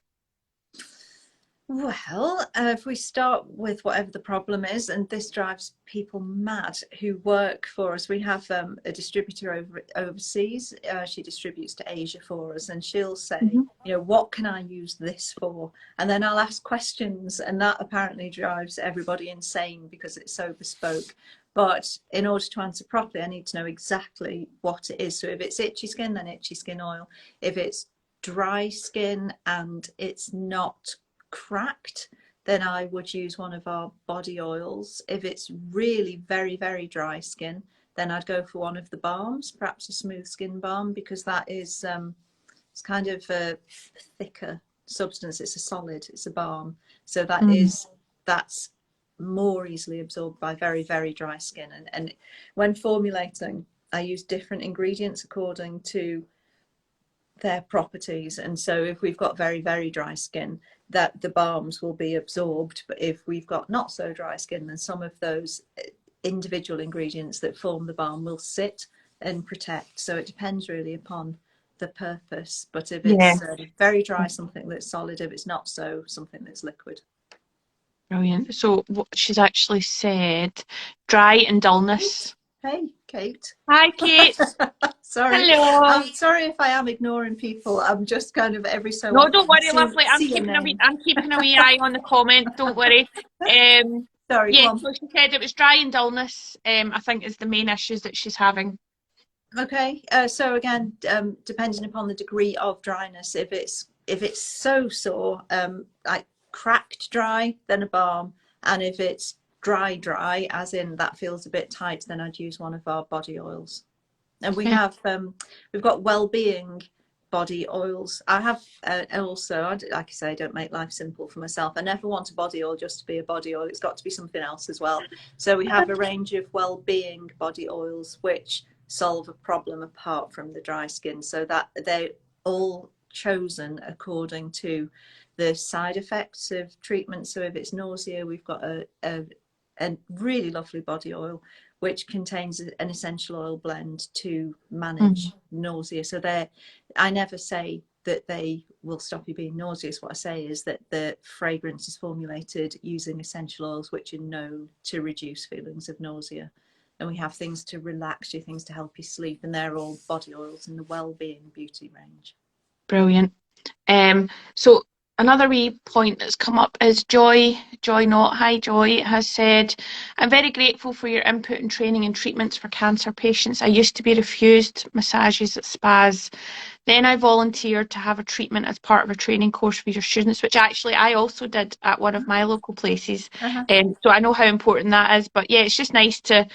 S2: Well, if we start with whatever the problem is, and this drives people mad who work for us, we have a distributor overseas. She distributes to Asia for us, and she'll say,
S1: Mhm.
S2: you know, what can I use this for? And then I'll ask questions, and that apparently drives everybody insane because it's so bespoke. But in order to answer properly, I need to know exactly what it is. So if it's itchy skin, then itchy skin oil. If it's dry skin and it's not cracked, then I would use one of our body oils. If it's really very, very dry skin, then I'd go for one of the balms, perhaps a smooth skin balm, because that is it's kind of a thicker substance. It's a solid, it's a balm. So
S1: Mm.
S2: that's more easily absorbed by very, very dry skin. And when formulating, I use different ingredients according to their properties. And so if we've got very, very dry skin, that the balms will be absorbed. But if we've got not so dry skin, then some of those individual ingredients that form the balm will sit and protect. So it depends really upon the purpose. But if
S1: Yeah,
S2: it's very dry, something that's solid. If it's not so, something that's liquid.
S1: brilliant. So what she's actually said, dry and dullness.
S2: Kate, hey, Kate.
S1: Hi, Kate.
S2: Sorry,
S1: Hello.
S2: I'm sorry if I am ignoring people. I'm just kind of every so
S1: No, don't
S2: often
S1: worry, lovely.
S2: see a name.
S1: I'm keeping a wee eye on the comment. Don't worry. Um,
S2: Sorry, go
S1: yeah.
S2: on.
S1: So she said it was dry and dullness. I think is the main issues that she's having.
S2: Okay, so again, depending upon the degree of dryness, if it's so sore, like cracked dry, then a balm, and if it's dry, as in that feels a bit tight, then I'd use one of our body oils. And we
S1: Okay.
S2: have we've got Wellbeing body oils. I have also, like I say, I don't make life simple for myself. I never want a body oil just to be a body oil. It's got to be something else as well. So we have a range of Wellbeing body oils which solve a problem apart from the dry skin, so that they're all chosen according to the side effects of treatment. So if it's nausea, we've got a really lovely body oil which contains an essential oil blend to manage
S1: Mm.
S2: nausea. So I never say that they will stop you being nauseous. What I say is that the fragrance is formulated using essential oils which are known to reduce feelings of nausea. And we have things to relax you, things to help you sleep, and they're all body oils in the Wellbeing Beauty range.
S1: Brilliant. So another wee point that's come up is Joy Not. Hi Joy has said, I'm very grateful for your input and training and treatments for cancer patients. I used to be refused massages at spas. Then I volunteered to have a treatment as part of a training course for your students, which actually I also did at one of my local places.
S2: Uh-huh.
S1: So I know how important that is. But yeah, it's just nice to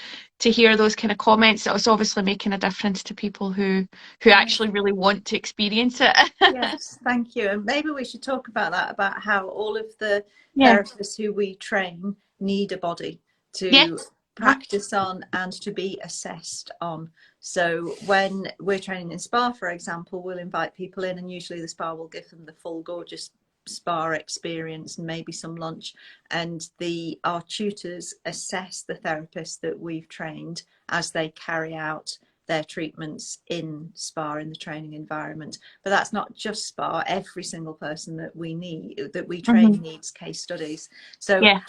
S1: hear those kind of comments. It's obviously making a difference to people who
S2: Yes.
S1: actually really want to experience it.
S2: Yes, thank you. And maybe we should talk about that, about how all of the
S1: Yeah.
S2: therapists who we train need a body
S1: Yes.
S2: to
S1: Uh-huh.
S2: practice on and to be assessed on. So when we're training in spa, for example, we'll invite people in, and usually the spa will give them the full gorgeous spa experience and maybe some lunch, and our tutors assess the therapists that we've trained as they carry out their treatments in spa, in the training environment. But that's not just spa. Every single person that we train
S1: Mhm.
S2: needs case studies. So
S1: Yeah.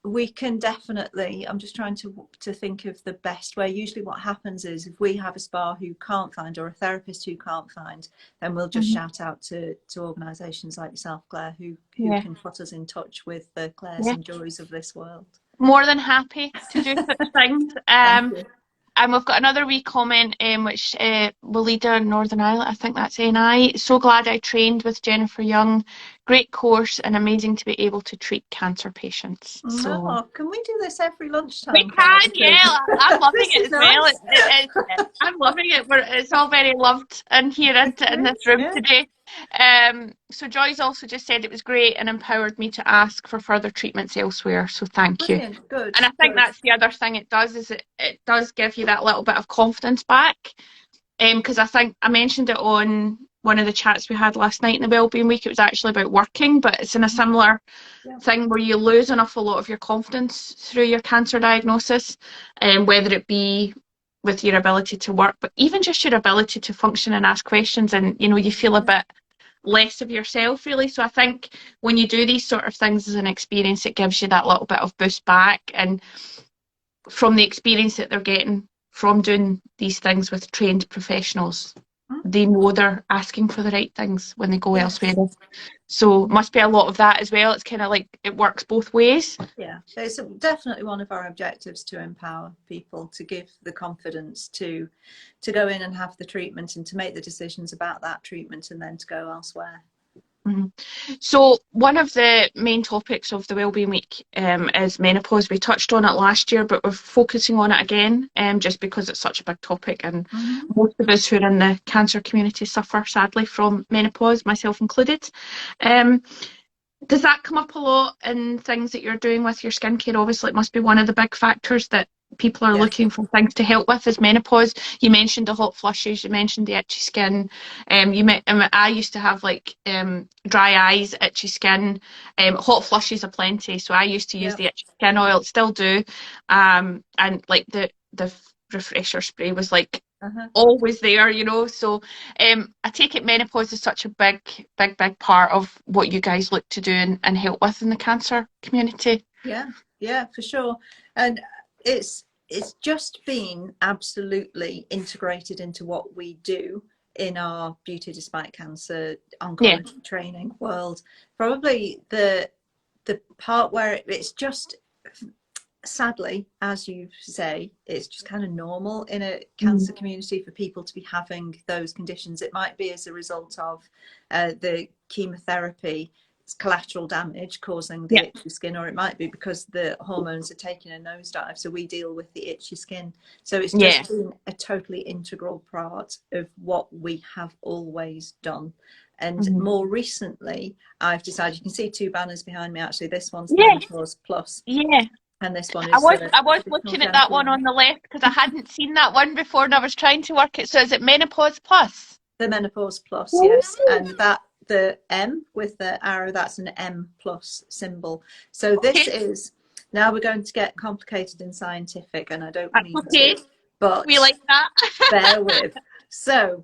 S2: we can definitely, I'm just trying to think of the best way. Usually what happens is if we have a spa who can't find, or a therapist who can't find, then we'll just
S1: Mhm.
S2: shout out to organisations like yourself, Claire, who
S1: Yeah,
S2: can put us in touch with the Claires
S1: yeah.
S2: and Joys of this world.
S1: More than happy to do such things.
S2: Thank you.
S1: And we've got another wee comment, which Walida Northern Ireland, I think that's NI. So glad I trained with Jennifer Young. Great course and amazing to be able to treat cancer patients. So
S2: Oh, can we do this every
S1: we
S2: lunchtime, Claire?
S1: can,
S2: Because
S1: yeah. I'm loving
S2: this
S1: it
S2: is
S1: as well.
S2: nice.
S1: I'm loving it. It's all very loved in here, isn't it, in
S2: Okay,
S1: this room
S2: yeah,
S1: today. So Joy's also just said it was great and empowered me to ask for further treatments elsewhere. So thank you.
S2: brilliant, good,
S1: And I think
S2: good.
S1: that's the other thing it does is it does give you that little bit of confidence back. Because I think I mentioned it on one of the chats we had last night in the Wellbeing Week. It was actually about working, but it's in a similar
S2: Yeah,
S1: thing where you lose an awful lot of your confidence through your cancer diagnosis, whether it be with your ability to work, but even just your ability to function and ask questions, and you feel a
S2: yeah,
S1: bit less of yourself really. So I think when you do these sort of things as an experience, it gives you that little bit of boost back, and from the experience that they're getting from doing these things with trained professionals,
S2: mm,
S1: they know they're asking for the right things when they go elsewhere.
S2: yes.
S1: So must be a lot of that as well. It's kind of like it works both ways.
S2: Yeah, it's definitely one of our objectives to empower people, to give the confidence to go in and have the treatment and to make the decisions about that treatment and then to go elsewhere.
S1: Mhm. So one of the main topics of the Wellbeing Week is menopause. We touched on it last year, but we're focusing on it again just because it's such a big topic, and
S2: Mm-hmm.
S1: most of us who are in the cancer community suffer sadly from menopause, myself included. Um, Does that come up a lot in things that you're doing with your skincare? Obviously, it must be one of the big factors that people are
S2: Yes.
S1: looking for things to help with is menopause. You mentioned the hot flushes, you mentioned the itchy skin. I used to have like dry eyes, itchy skin, hot flushes aplenty. So I used to use
S2: Yeah.
S1: the itchy skin oil, still do. And like the refresher spray was like
S2: Uh-huh.
S1: always there. So I take it menopause is such a big part of what you guys look to do and help with in the cancer community.
S2: Yeah. Yeah, for sure. And it's just been absolutely integrated into what we do in our Beauty Despite Cancer
S1: Yeah.
S2: oncology training world. Probably the part where it's just, sadly, as you say, it's just kind of normal in a
S1: Mm.
S2: cancer community for people to be having those conditions. It might be as a result of the chemotherapy collateral damage causing the
S1: Yeah.
S2: itchy skin, or it might be because the hormones are taking a nosedive. So we deal with the itchy skin. So it's
S1: Yeah.
S2: just been a totally integral part of what we have always done. And
S1: Mhm.
S2: more recently, I've decided, you can see two banners behind me actually. This one's the
S1: Yeah.
S2: Menopause Plus,
S1: Yeah.
S2: and this one
S1: I
S2: is
S1: was
S2: the
S1: I was
S2: traditional
S1: looking at that one
S2: gentleman.
S1: on the left because I hadn't seen that one before and I was trying to work it. So is it menopause plus?
S2: The Menopause Plus, yes,
S1: Ooh.
S2: and that the M with the arrow, that's an M plus symbol. So this
S1: Okay.
S2: is, now we're going to get complicated and scientific, and I don't
S1: That's
S2: mean
S1: okay.
S2: to, but
S1: We like that.
S2: bear with. So,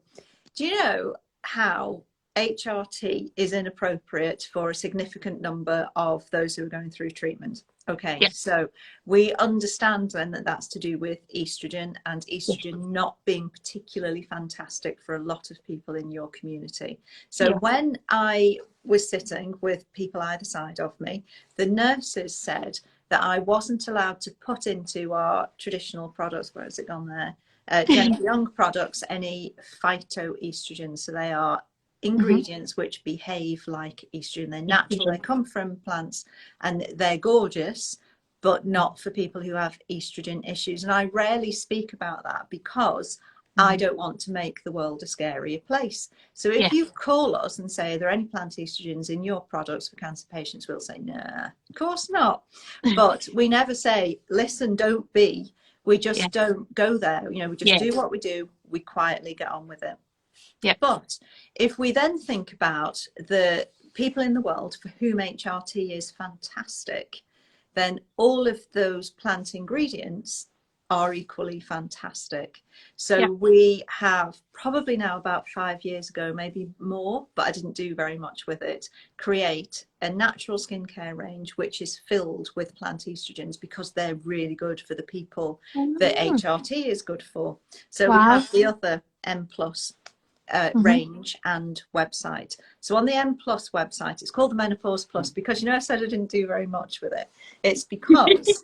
S2: do you know how HRT is inappropriate for a significant number of those who are going through treatment? Okay,
S1: Yeah.
S2: so we understand then that that's to do with estrogen, and
S1: Yeah.
S2: estrogen not being particularly fantastic for a lot of people in your community. So
S1: Yeah.
S2: when I was sitting with people either side of me, the nurses said that I wasn't allowed to put into our traditional products, where has it gone there? Jennifer Young products, any phytoestrogens. So they are
S1: Hmm.
S2: ingredients which behave like estrogen. They're natural, they come from plants, and they're gorgeous, but not for people who have estrogen issues. And I rarely speak about that because I
S1: Hmm.
S2: don't want to make the world a scarier place. So if
S1: Yeah.
S2: you call us and say, are there any plant estrogens in your products for cancer patients? We'll say, nah, of course not. But we never say, listen, don't be. We
S1: Yeah.
S2: just don't go there. We just
S1: Yeah.
S2: do what we do. We quietly get on with it.
S1: Yeah.
S2: But if we then think about the people in the world for whom HRT is fantastic, then all of those plant ingredients are equally fantastic.
S1: Yeah.
S2: So we have probably now about 5 years ago, maybe more, but I didn't do very much with it, create a natural skincare range which is filled with plant estrogens because they're really good for the people that
S1: Mm.
S2: HRT is good for. So we
S1: Wow.
S2: have the other M plus
S1: Hmm.
S2: range and website. So on the M plus website, it's called the Menopause Plus because, you know, I said I didn't do very much with it. It's because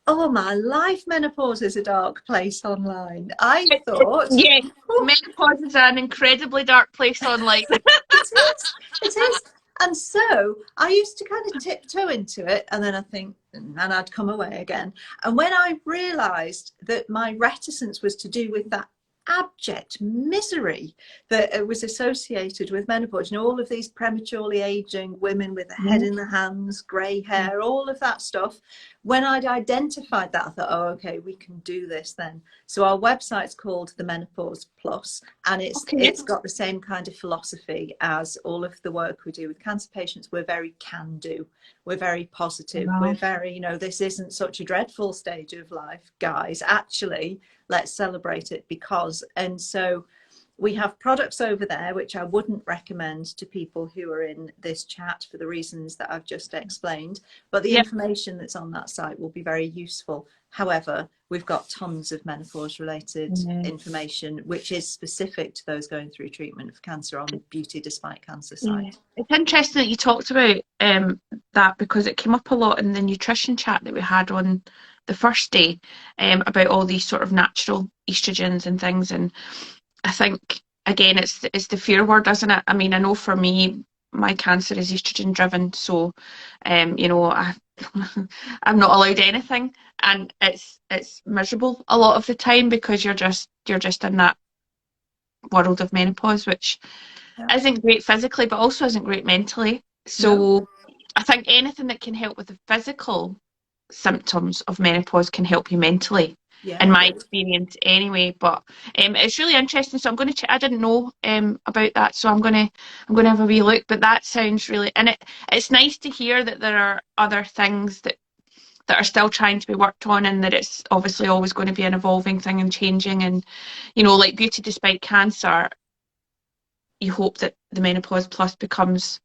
S2: oh my life, menopause is a dark place online. I thought,
S1: Yeah,
S2: oh,
S1: menopause is an incredibly dark place online.
S2: it is, it is. And so I used to kind of tiptoe into it, and then I think, and I'd come away again. And when I realised that my reticence was to do with that abject misery that was associated with menopause, you know, all of these prematurely aging women with their head
S1: Yeah.
S2: in the hands, grey hair, all of that stuff. When I'd identified that, I thought, oh, okay, we can do this then. So our website's called the Menopause Plus, and
S1: Okay.
S2: it's got the same kind of philosophy as all of the work we do with cancer patients. We're very can do, we're very positive, we're
S1: Wow.
S2: very, you know, this isn't such a dreadful stage of life, guys. Actually, let's celebrate it because. And so we have products over there which I wouldn't recommend to people who are in this chat for the reasons that I've just explained, but the
S1: Yeah.
S2: information that's on that site will be very useful. However, we've got tons of menopause related
S1: Yeah.
S2: information which is specific to those going through treatment for cancer on Beauty Despite Cancer
S1: Yeah.
S2: site.
S1: It's interesting that you talked about that because it came up a lot in the nutrition chat that we had on the first day about all these sort of natural estrogens and things. And I think again it's the fear word, isn't it? I mean, I know for me, my cancer is estrogen driven, so you know, I'm not allowed anything, and it's miserable a lot of the time because you're just in that world of menopause, which
S2: Yeah.
S1: isn't great physically, but also isn't great mentally.
S2: No.
S1: So I think anything that can help with the physical symptoms of menopause can help you mentally,
S2: Yeah,
S1: in my
S2: agreed.
S1: experience anyway. But it's really interesting. So I'm going to I didn't know about that, so I'm going to have a wee look. But that sounds really, and it's nice to hear that there are other things that are still trying to be worked on, and that it's obviously always going to be an evolving thing and changing. And you know, like Beauty Despite Cancer, you hope that the Menopause Plus becomes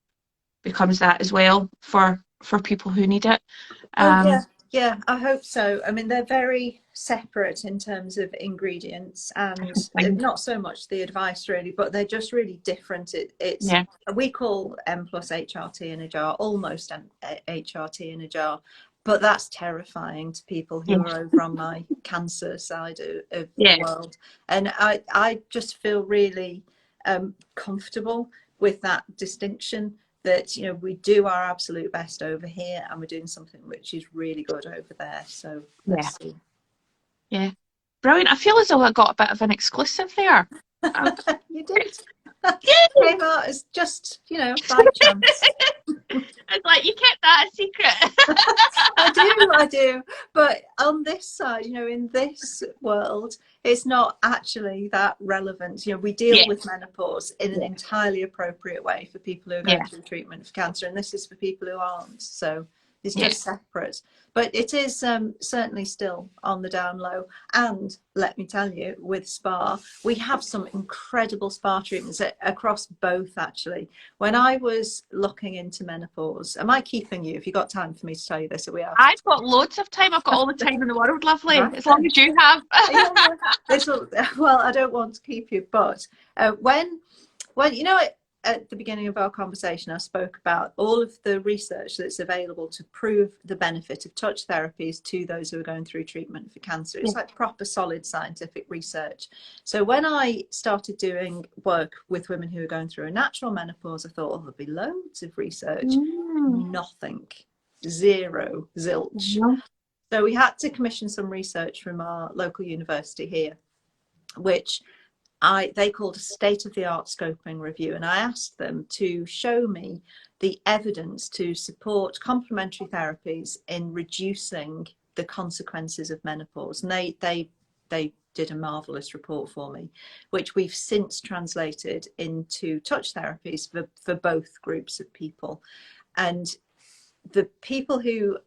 S1: that as well for people who need it.
S2: Oh yeah,
S1: Um,
S2: yeah, I hope so. I mean, they're very separate in terms of ingredients and
S1: thing.
S2: not so much the advice really, but they're just really different. It's
S1: Yeah,
S2: we call M plus HRT in a jar, almost HRT in a jar, but that's terrifying to people who
S1: yeah,
S2: are over on my cancer side of the
S1: yeah,
S2: world. And I just feel really comfortable with that distinction that, you know, we do our absolute best over here and we're doing something which is really good over there. So
S1: yeah,
S2: let's see.
S1: yeah. Brilliant. I feel as though I got a bit of an exclusive there. Um,
S2: You did.
S1: Yay!
S2: Came out as just, you know, by chance.
S1: It's like you kept that a secret.
S2: I do. But on this side, you know, in this world, it's not actually that relevant. You know, we deal
S1: Yeah,
S2: with menopause in an
S1: yeah,
S2: entirely appropriate way for people who are going
S1: yeah,
S2: through treatment for cancer, and this is for people who aren't. So it's
S1: yeah.
S2: just separate. But it is certainly still on the down low. And let me tell you, with spa, we have some incredible spa treatments across both, actually. When I was looking into menopause, am I keeping you? If you got time for me to tell you this, are we out of
S1: I've got loads of time. I've got all the time in the world, lovely.
S2: right
S1: As long
S2: then?
S1: as you have.
S2: Yeah, yeah. This will, well, I don't want to keep you, but when you know, at the beginning of our conversation, I spoke about all of the research that's available to prove the benefit of touch therapies to those who are going through treatment for cancer.
S1: Yeah.
S2: It's like proper solid scientific research. So when I started doing work with women who are going through a natural menopause, I thought, oh, there'll be loads of research.
S1: Mm.
S2: Nothing. Zero. Zilch.
S1: Mhm.
S2: So we had to commission some research from our local university here, which they called a state-of-the-art scoping review, and I asked them to show me the evidence to support complementary therapies in reducing the consequences of menopause. And they did a marvelous report for me, which we've since translated into touch therapies for both groups of people. And the people who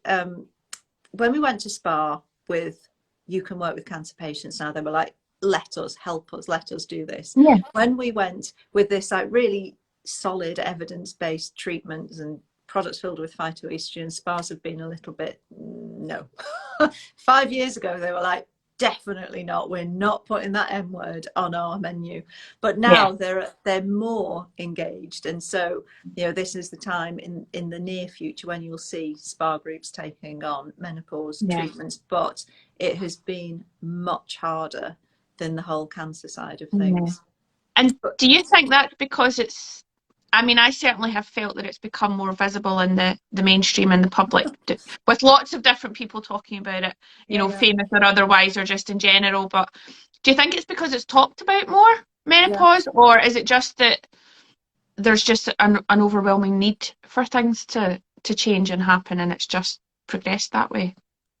S2: when we went to spa with you can work with cancer patients now. They were like, let us, help us, let us do this.
S1: Yeah.
S2: When we went with this like really solid evidence-based treatments and products filled with phytoestrogen, spas have been a little bit no. 5 years ago they were like, definitely not, we're not putting that M word on our menu. But
S1: Yeah.
S2: now they're more engaged, and so this is the time in the near future when you'll see spa groups taking on menopause
S1: Yeah.
S2: treatments. But it has been much harder than the whole cancer side of
S1: Yeah.
S2: things.
S1: And
S2: But
S1: do you think that's because it's, I mean, I certainly have felt that it's become more visible in the mainstream and the public, with lots of different people talking about it,
S2: yeah,
S1: famous or otherwise, or just in general. But do you think it's because it's talked about more,
S2: yeah.
S1: menopause, or is it just that there's just an overwhelming need for things to change and happen, and it's just progressed that way?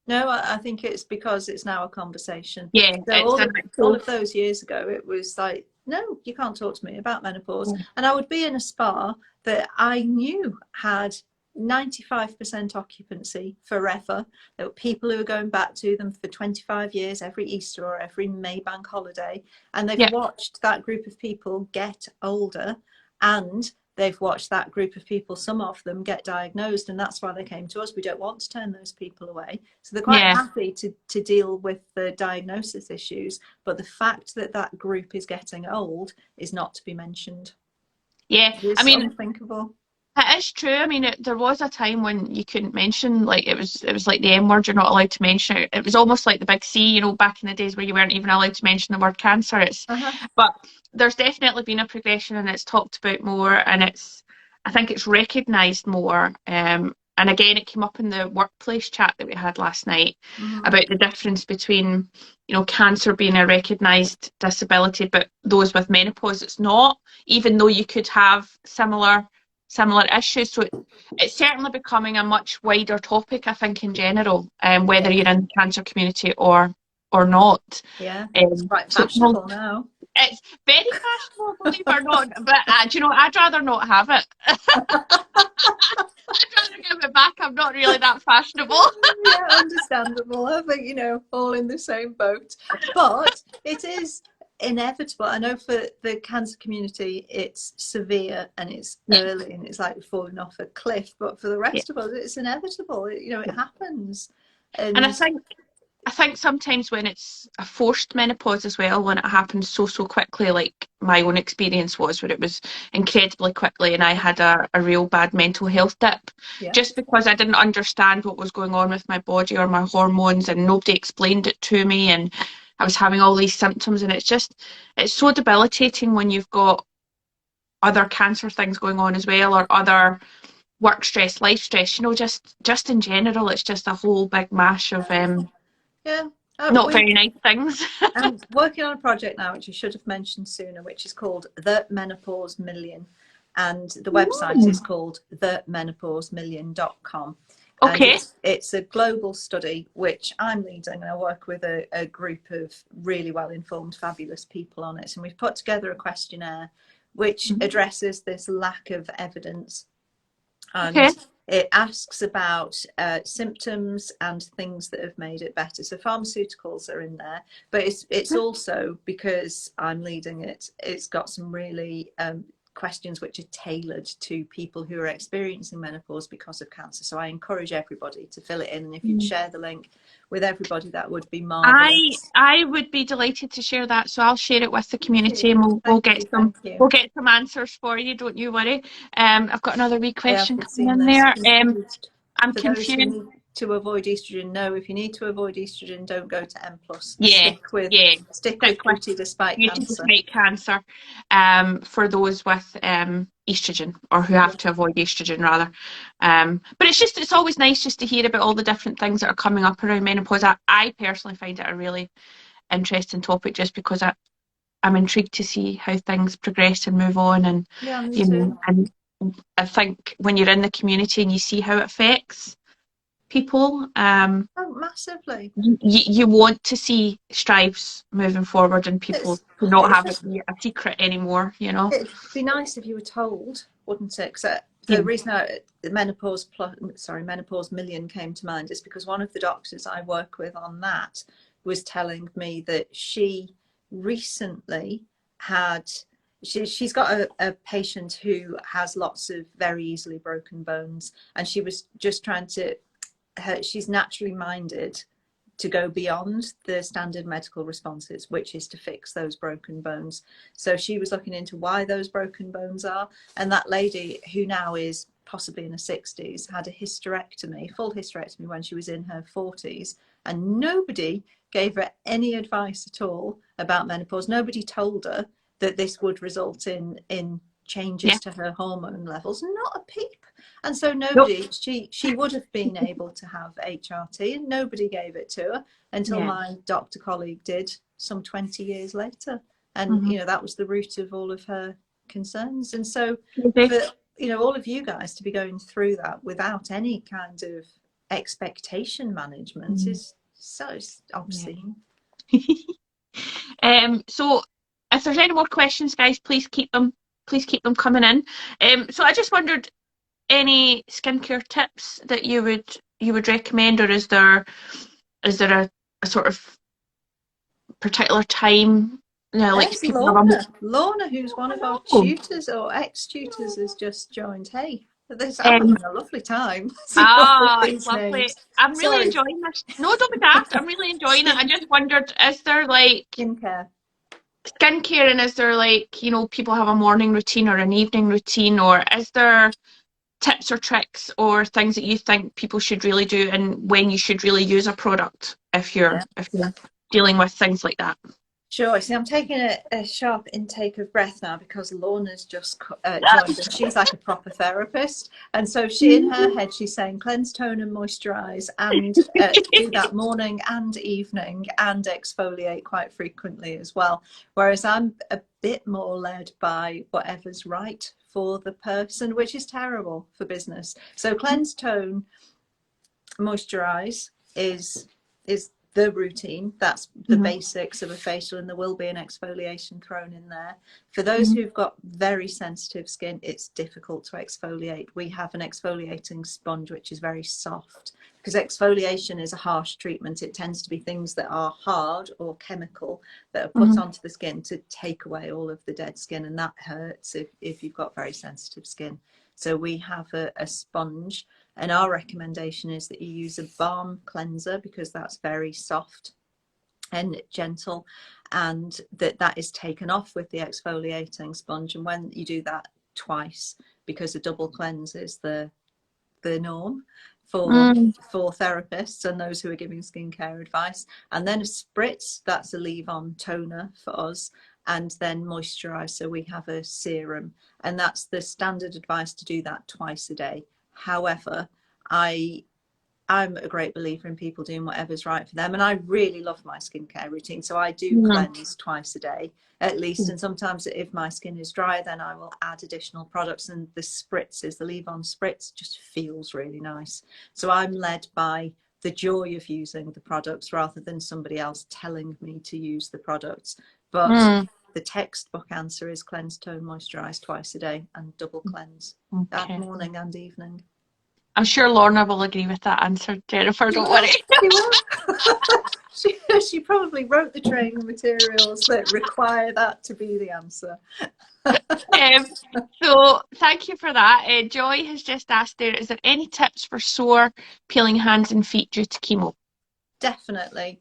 S2: No, I think it's because it's now a conversation.
S1: Yeah,
S2: So
S1: it's
S2: all
S1: an
S2: of
S1: actual.
S2: those years ago, it was like, no, you can't talk to me about menopause. And I would be in a spa that I knew had 95% occupancy forever. There were people who were going back to them for 25 years, every Easter or every May bank holiday. And they've
S1: Yeah,
S2: watched that group of people get older, and they've watched that group of people, some of them, get diagnosed, and that's why they came to us. We don't want to turn those people away. So they're quite
S1: yeah,
S2: happy to deal with the diagnosis issues, but the fact that that group is getting old is not to be mentioned.
S1: yeah. I
S2: It's
S1: mean,
S2: unthinkable.
S1: it is true. I mean, there was a time when you couldn't mention, like, it was like the M word. You're not allowed to mention it. It was almost like the big C, back in the days where you weren't even allowed to mention the word cancer.
S2: Uh-huh.
S1: But there's definitely been a progression, and it's talked about more, and I think it's recognised more. And again, it came up in the workplace chat that we had last night
S2: Mm-hmm.
S1: about the difference between, cancer being a recognised disability, but those with menopause, it's not, even though you could have similar issues. So it's certainly becoming a much wider topic, I think, in general, whether
S2: Yeah,
S1: you're in the cancer community or not.
S2: yeah, it's
S1: Um,
S2: quite
S1: so it's,
S2: fashionable now.
S1: it's very fashionable, believe it or not. But I'd rather not have it. I'd rather give it back. I'm not really that fashionable.
S2: Yeah, understandable. I think, all in the same boat. But it is inevitable. I know for the cancer community, it's severe and it's
S1: Yeah,
S2: early and it's like falling off a cliff. But for the
S1: yeah.
S2: rest of us, it's inevitable. It happens.
S1: And I
S2: And
S1: think I think sometimes when it's a forced menopause as well, when it happens so quickly, like my own experience was, where it was incredibly quickly, and I had a real bad mental health dip,
S2: yeah,
S1: just because I didn't understand what was going on with my body or my hormones, and nobody explained it to me, and I was having all these symptoms, and it's so debilitating when you've got other cancer things going on as well, or other work stress, life stress, just in general, it's just a whole big mash of
S2: yeah.
S1: not very nice things.
S2: I'm working on a project now, which I should have mentioned sooner, which is called The Menopause Million. And the website is called themenopausemillion.com. And
S1: Okay.
S2: it's a global study which I'm leading, and I work with a group of really well-informed, fabulous people on it. And we've put together a questionnaire which
S1: Mhm.
S2: addresses this lack of evidence,
S1: Okay.
S2: and it asks about symptoms and things that have made it better. So pharmaceuticals are in there, but it's also, because I'm leading it, it's got some really questions which are tailored to people who are experiencing menopause because of cancer. So I encourage everybody to fill it in, and if you'd share the link with everybody, that would be
S1: I
S2: marvelous.
S1: I would be delighted to share that, so I'll share it with the
S2: Thank
S1: community,
S2: you.
S1: and we'll
S2: Thank
S1: get
S2: you.
S1: some
S2: Thank you.
S1: we'll get some answers for you. Don't you worry. I've got another wee
S2: I have
S1: question coming
S2: seen
S1: in
S2: this.
S1: there.
S2: Confused.
S1: I'm
S2: For those who
S1: confused.
S2: need to avoid estrogen, no. If you need to avoid estrogen, don't go to M plus.
S1: Yeah, yeah.
S2: Stick
S1: Stick
S2: with
S1: with
S2: beauty despite
S1: beauty
S2: cancer.
S1: despite cancer. For those with estrogen, or who
S2: Yeah,
S1: have to avoid estrogen rather. But it's always nice just to hear about all the different things that are coming up around menopause. I personally find it a really interesting topic, just because I'm intrigued to see how things progress and move on, and
S2: yeah, me too.
S1: and I think when you're in the community and you see how it affects people,
S2: Oh, massively.
S1: you want to see strives moving forward, and people
S2: It's
S1: to not
S2: it's
S1: have it
S2: just
S1: be a secret anymore.
S2: it'd be nice if you were told, wouldn't it? 'Cause the
S1: Yeah.
S2: reason the menopause million came to mind is because one of the doctors I work with on that was telling me that she recently had, she's got a patient who has lots of very easily broken bones, and she was just trying to, she's naturally minded to go beyond the standard medical responses, which is to fix those broken bones. So she was looking into why those broken bones are. And that lady, who now is possibly in her 60s, had a hysterectomy, full hysterectomy, when she was in her 40s. And nobody gave her any advice at all about menopause. Nobody told her that this would result in changes
S1: Yeah.
S2: to her hormone levels. Not a peep. And so
S1: Nope.
S2: nobody, she would have been able to have HRT, and nobody gave it to her until
S1: Yeah.
S2: my doctor colleague did some 20 years later. And,
S1: Mm-hmm.
S2: that was the root of all of her concerns. And so
S1: Okay.
S2: for, all of you guys to be going through that without any kind of expectation management
S1: Mm.
S2: is so
S1: Yeah.
S2: obscene.
S1: So if there's any more questions, guys, please keep them coming in. So I just wondered, any skincare tips that you would recommend, or is there a sort of particular time, like
S2: There's
S1: people have a
S2: Lorna, who's one of our
S1: oh,
S2: tutors or ex-tutors, has just joined. Hey, I'm
S1: um,
S2: having a lovely time seeing all of these
S1: lovely.
S2: names.
S1: I'm really
S2: Sorry,
S1: enjoying this. No, don't be daft. I'm really enjoying it. I
S2: skin
S1: just wondered, is there like
S2: skincare.
S1: skincare, and is there like, people have a morning routine or an evening routine, or is there tips or tricks or things that you think people should really do, and when you should really use a product
S2: Yeah.
S1: if you're dealing with things like that?
S2: Sure. See, I'm taking a sharp intake of breath now because Lorna's just joined, and she's like a proper therapist. And so she, in her head, she's saying cleanse, tone, and moisturize, and do that morning and evening, and exfoliate quite frequently as well. Whereas I'm a bit more led by whatever's right for the person, which is terrible for business. So cleanse, tone, moisturize is the routine. That's the
S1: Mhm.
S2: basics of a facial, and there will be an exfoliation thrown in there. For those
S1: Mhm.
S2: who've got very sensitive skin, it's difficult to exfoliate. We have an exfoliating sponge which is very soft, because exfoliation is a harsh treatment. It tends to be things that are hard or chemical that are put
S1: Mhm.
S2: onto the skin to take away all of the dead skin, and that hurts if you've got very sensitive skin. So we have a sponge, and our recommendation is that you use a balm cleanser, because that's very soft and gentle, and that is taken off with the exfoliating sponge. And when you do that twice, because a double cleanse is the norm for
S1: Mm.
S2: therapists and those who are giving skincare advice, and then a spritz, that's a leave-on toner for us, and then moisturize. So we have a serum, and that's the standard advice, to do that twice a day. However, I I'm a great believer in people doing whatever's right for them. And I really love my skincare routine. So I do
S1: Mm.
S2: cleanse twice a day at least. And sometimes if my skin is dry, then I will add additional products. And the spritzes, the leave-on spritz, just feels really nice. So I'm led by the joy of using the products rather than somebody else telling me to use the products. But
S1: Mm.
S2: the textbook answer is cleanse, tone, moisturize twice a day, and double cleanse at
S1: Okay.
S2: morning and evening.
S1: I'm sure Lorna will agree with that answer, Jennifer,
S2: She
S1: don't
S2: will.
S1: worry.
S2: She will. she probably wrote the training materials that require that to be the answer.
S1: Um, so thank you for that. Joy has just asked there, is there any tips for sore, peeling hands and feet due to chemo?
S2: Definitely.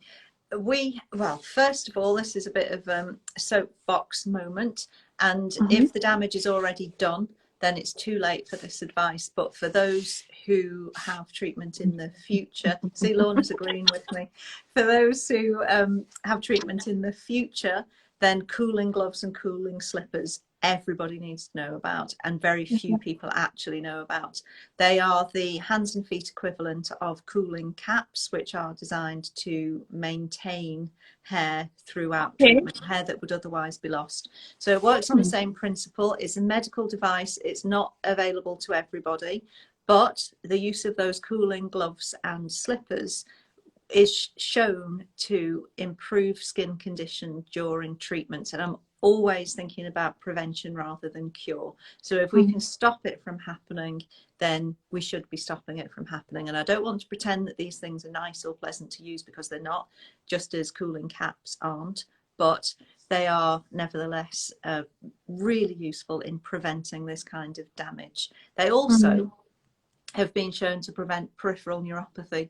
S2: Well, first of all, this is a bit of a soapbox moment. And
S1: Mhm.
S2: if the damage is already done, then it's too late for this advice. But for those who have treatment in the future, see, Lorna's agreeing with me. For those who have treatment in the future, then cooling gloves and cooling slippers, everybody needs to know about, and very few people actually know about. They are the hands and feet equivalent of cooling caps, which are designed to maintain hair throughout
S1: Okay.
S2: treatment, hair that would otherwise be lost. So it works on the same principle. It's a medical device. It's not available to everybody, but the use of those cooling gloves and slippers is shown to improve skin condition during treatment. And I'm always thinking about prevention rather than cure. So if we
S1: Mm.
S2: can stop it from happening, then we should be stopping it from happening. And I don't want to pretend that these things are nice or pleasant to use, because they're not, just as cooling caps aren't, but they are nevertheless really useful in preventing this kind of damage. They
S1: Mm.
S2: also have been shown to prevent peripheral neuropathy,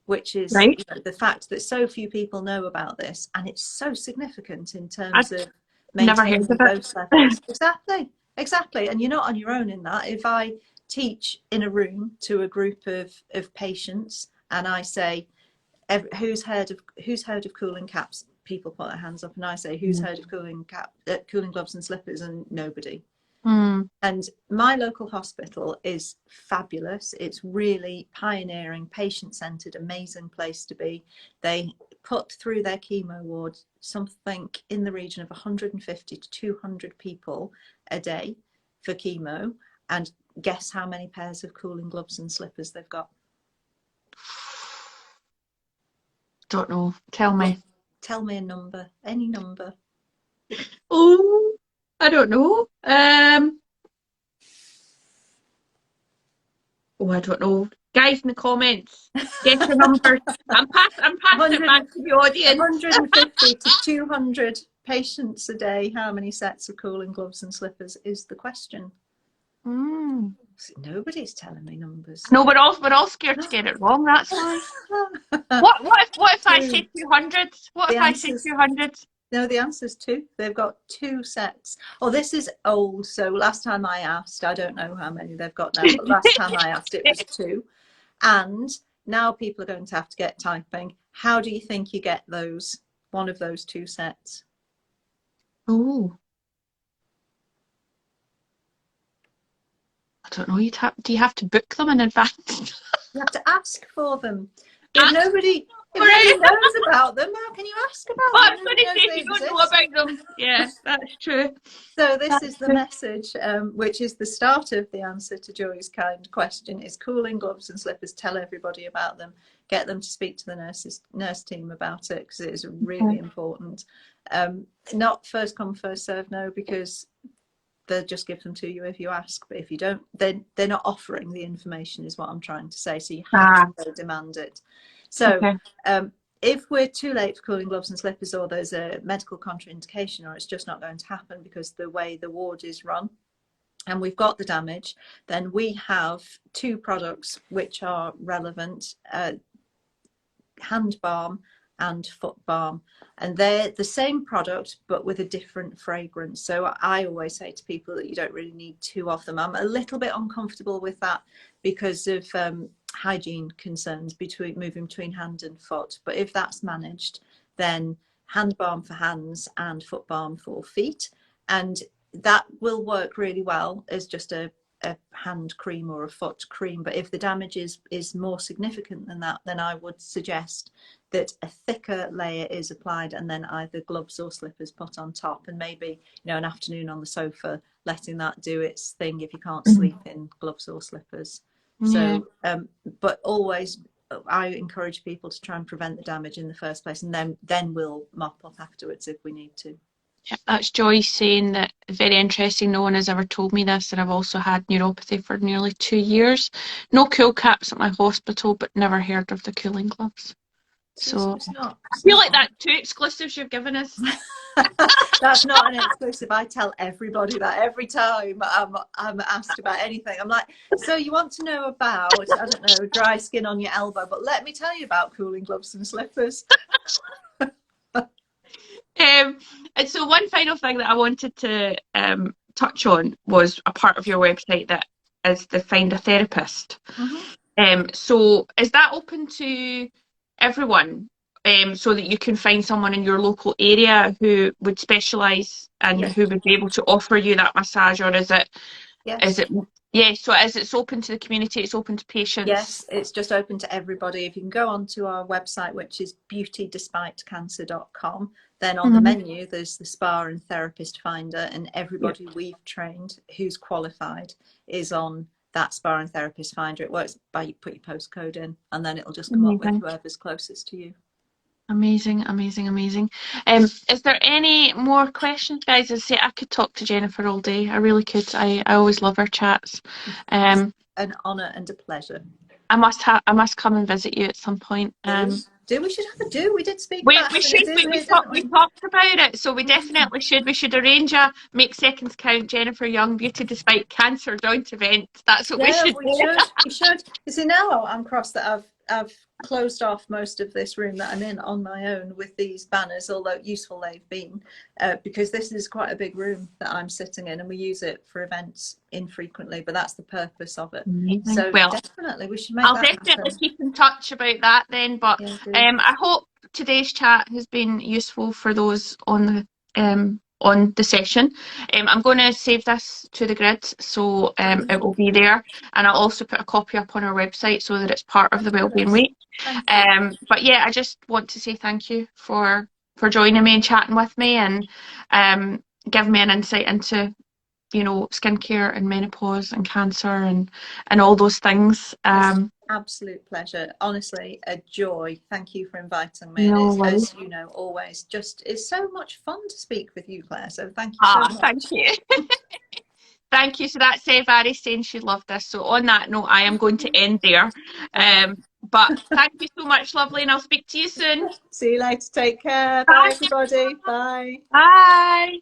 S2: which is,
S1: Right.
S2: you know, the fact that so few people know about this, and it's so significant in
S1: I've
S2: terms of
S1: never heard
S2: maintaining
S1: of
S2: dose
S1: it.
S2: levels. Exactly, exactly. And you're not on your own in that. If I teach in a room to a group of patients and I say, who's heard of cooling caps? People put their hands up, and I say, who's
S1: Mm.
S2: heard of cooling gloves and slippers? And nobody.
S1: Mm.
S2: And my local hospital is fabulous. It's really pioneering, patient-centered, amazing place to be. They put through their chemo ward something in the region of 150 to 200 people a day for chemo. And guess how many pairs of cooling gloves and slippers they've got?
S1: Don't know. Tell
S2: What?
S1: me.
S2: Tell me a number, any number.
S1: Oh, I don't know. Oh, I don't know. Guys in the comments, get the numbers. I'm passing it
S2: 100,
S1: back to the audience.
S2: 150 to 200 patients a day. How many sets of cooling gloves and slippers is the question.
S1: Mm.
S2: Nobody's telling me numbers.
S1: No, we're all scared to get it wrong. That's why. What if I say
S2: Two.
S1: 200? What
S2: The
S1: if I say
S2: answer's
S1: 200?
S2: no, the answer's two. They've got two sets. Oh, this is old. So last time I asked, I don't know how many they've got now, but last time I asked, it was two. And now people are going to have to get typing. How do you think you get those, one of those two sets?
S1: Oh, I don't know. Do you have to book them in advance?
S2: You have to ask for them. If
S1: Ask
S2: nobody, if
S1: for
S2: nobody
S1: it.
S2: knows about them, how can you ask about
S1: Well, I
S2: them?
S1: was going
S2: Nobody
S1: to say
S2: knows
S1: if
S2: they
S1: you don't know
S2: exist.
S1: about them. Yeah, that's true.
S2: So this
S1: That's
S2: is the
S1: true.
S2: message, which is the start of the answer to Joy's kind question: is cooling gloves and slippers. Tell everybody about them. Get them to speak to the nurse team about it, because it is really
S1: Okay.
S2: important. Not first come first serve, no, because they'll just give them to you if you ask. But if you don't, then they're not offering the information, is what I'm trying to say. So you have
S1: Ah,
S2: to demand it. So
S1: okay.
S2: if we're too late for cooling gloves and slippers, or there's a medical contraindication, or it's just not going to happen because the way the ward is run, and we've got the damage, then we have two products which are relevant: hand balm and foot balm. And they're the same product but with a different fragrance. So I always say to people that you don't really need two of them. I'm a little bit uncomfortable with that because of hygiene concerns between moving between hand and foot. But if that's managed, then hand balm for hands and foot balm for feet. And that will work really well as just a hand cream or a foot cream. But if the damage is more significant than that, then I would suggest that a thicker layer is applied, and then either gloves or slippers put on top, and maybe, you know, an afternoon on the sofa, letting that do its thing if you can't
S1: Mhm.
S2: sleep in gloves or slippers.
S1: Yeah.
S2: So but always I encourage people to try and prevent the damage in the first place, and then we'll mop up afterwards if we need to.
S1: Yeah, that's Joyce saying that very interesting. No one has ever told me this, and I've also had neuropathy for nearly 2 years. No cool caps at my hospital, but never heard of the cooling gloves.
S2: So
S1: So
S2: it's not
S1: I
S2: it's
S1: feel
S2: not
S1: like that two exclusives you've given us.
S2: That's not an exclusive. I tell everybody that every time I'm asked about anything. I'm like, so you want to know about, I don't know, dry skin on your elbow, but let me tell you about cooling gloves and slippers.
S1: And so one final thing that I wanted to touch on was a part of your website that is the Find a Therapist.
S2: Mm-hmm.
S1: So is that open to everyone? So that you can find someone in your local area who would specialise and
S2: Yes,
S1: who would be able to offer you that massage, or is
S2: yes.
S1: it yeah, so as it's open to the community, it's open to patients.
S2: Yes, it's just open to everybody. If you can go onto our website, which is beautydespitecancer.com, then on the
S1: Mhm.
S2: menu there's the spa and therapist finder, and
S1: Yeah.
S2: everybody we've trained who's qualified is on that spa and therapist finder. It works by you put your postcode in, and then it'll just come up with
S1: Amazing.
S2: whoever's closest to you.
S1: Amazing, amazing, amazing. Is there any more questions, guys? As I say, I could talk to Jennifer all day. I really could. I always love our chats.
S2: It's
S1: Um,
S2: an honour and a pleasure.
S1: I must come and visit you at some point.
S2: Do we should have a do? We did speak about
S1: We
S2: having a
S1: should.
S2: do here,
S1: Talk,
S2: didn't
S1: we
S2: we?
S1: talked about it, so we definitely should. We should arrange a Make Seconds Count Jennifer Young Beauty Despite Cancer joint event. That's what we
S2: Yeah,
S1: should
S2: we
S1: do.
S2: should. We should. You see, now I'm cross that I've closed off most of this room that I'm in on my own with these banners, although useful they've been, because this is quite a big room that I'm sitting in, and we use it for events infrequently, but that's the purpose of it.
S1: Amazing.
S2: So
S1: Well,
S2: definitely, we should make
S1: I'll
S2: that
S1: definitely
S2: happen.
S1: keep in touch about that then. But
S2: Yeah, do.
S1: I hope today's chat has been useful for those on the session. I'm going to save this to the grid, so it will be there, and I'll also put a copy up on our website so that it's part of the Wellbeing
S2: Fabulous.
S1: Week.
S2: Thank you.
S1: But yeah, I just want to say thank you for joining me and chatting with me, and giving me an insight into skincare and menopause and cancer and all those things.
S2: It's an absolute pleasure. Honestly, a joy. Thank you for inviting me. And
S1: No
S2: it's,
S1: worries.
S2: as you know, always just it's so much fun to speak with you, Claire. So thank you so
S1: Thank
S2: much.
S1: you. Thank you. So that's Vary saying she loved this. So on that note, I am going to end there.
S2: Okay.
S1: But thank you so much, lovely, and I'll speak to you soon.
S2: See you later. Take care. Bye,
S1: Bye.
S2: everybody. Bye.
S1: Bye.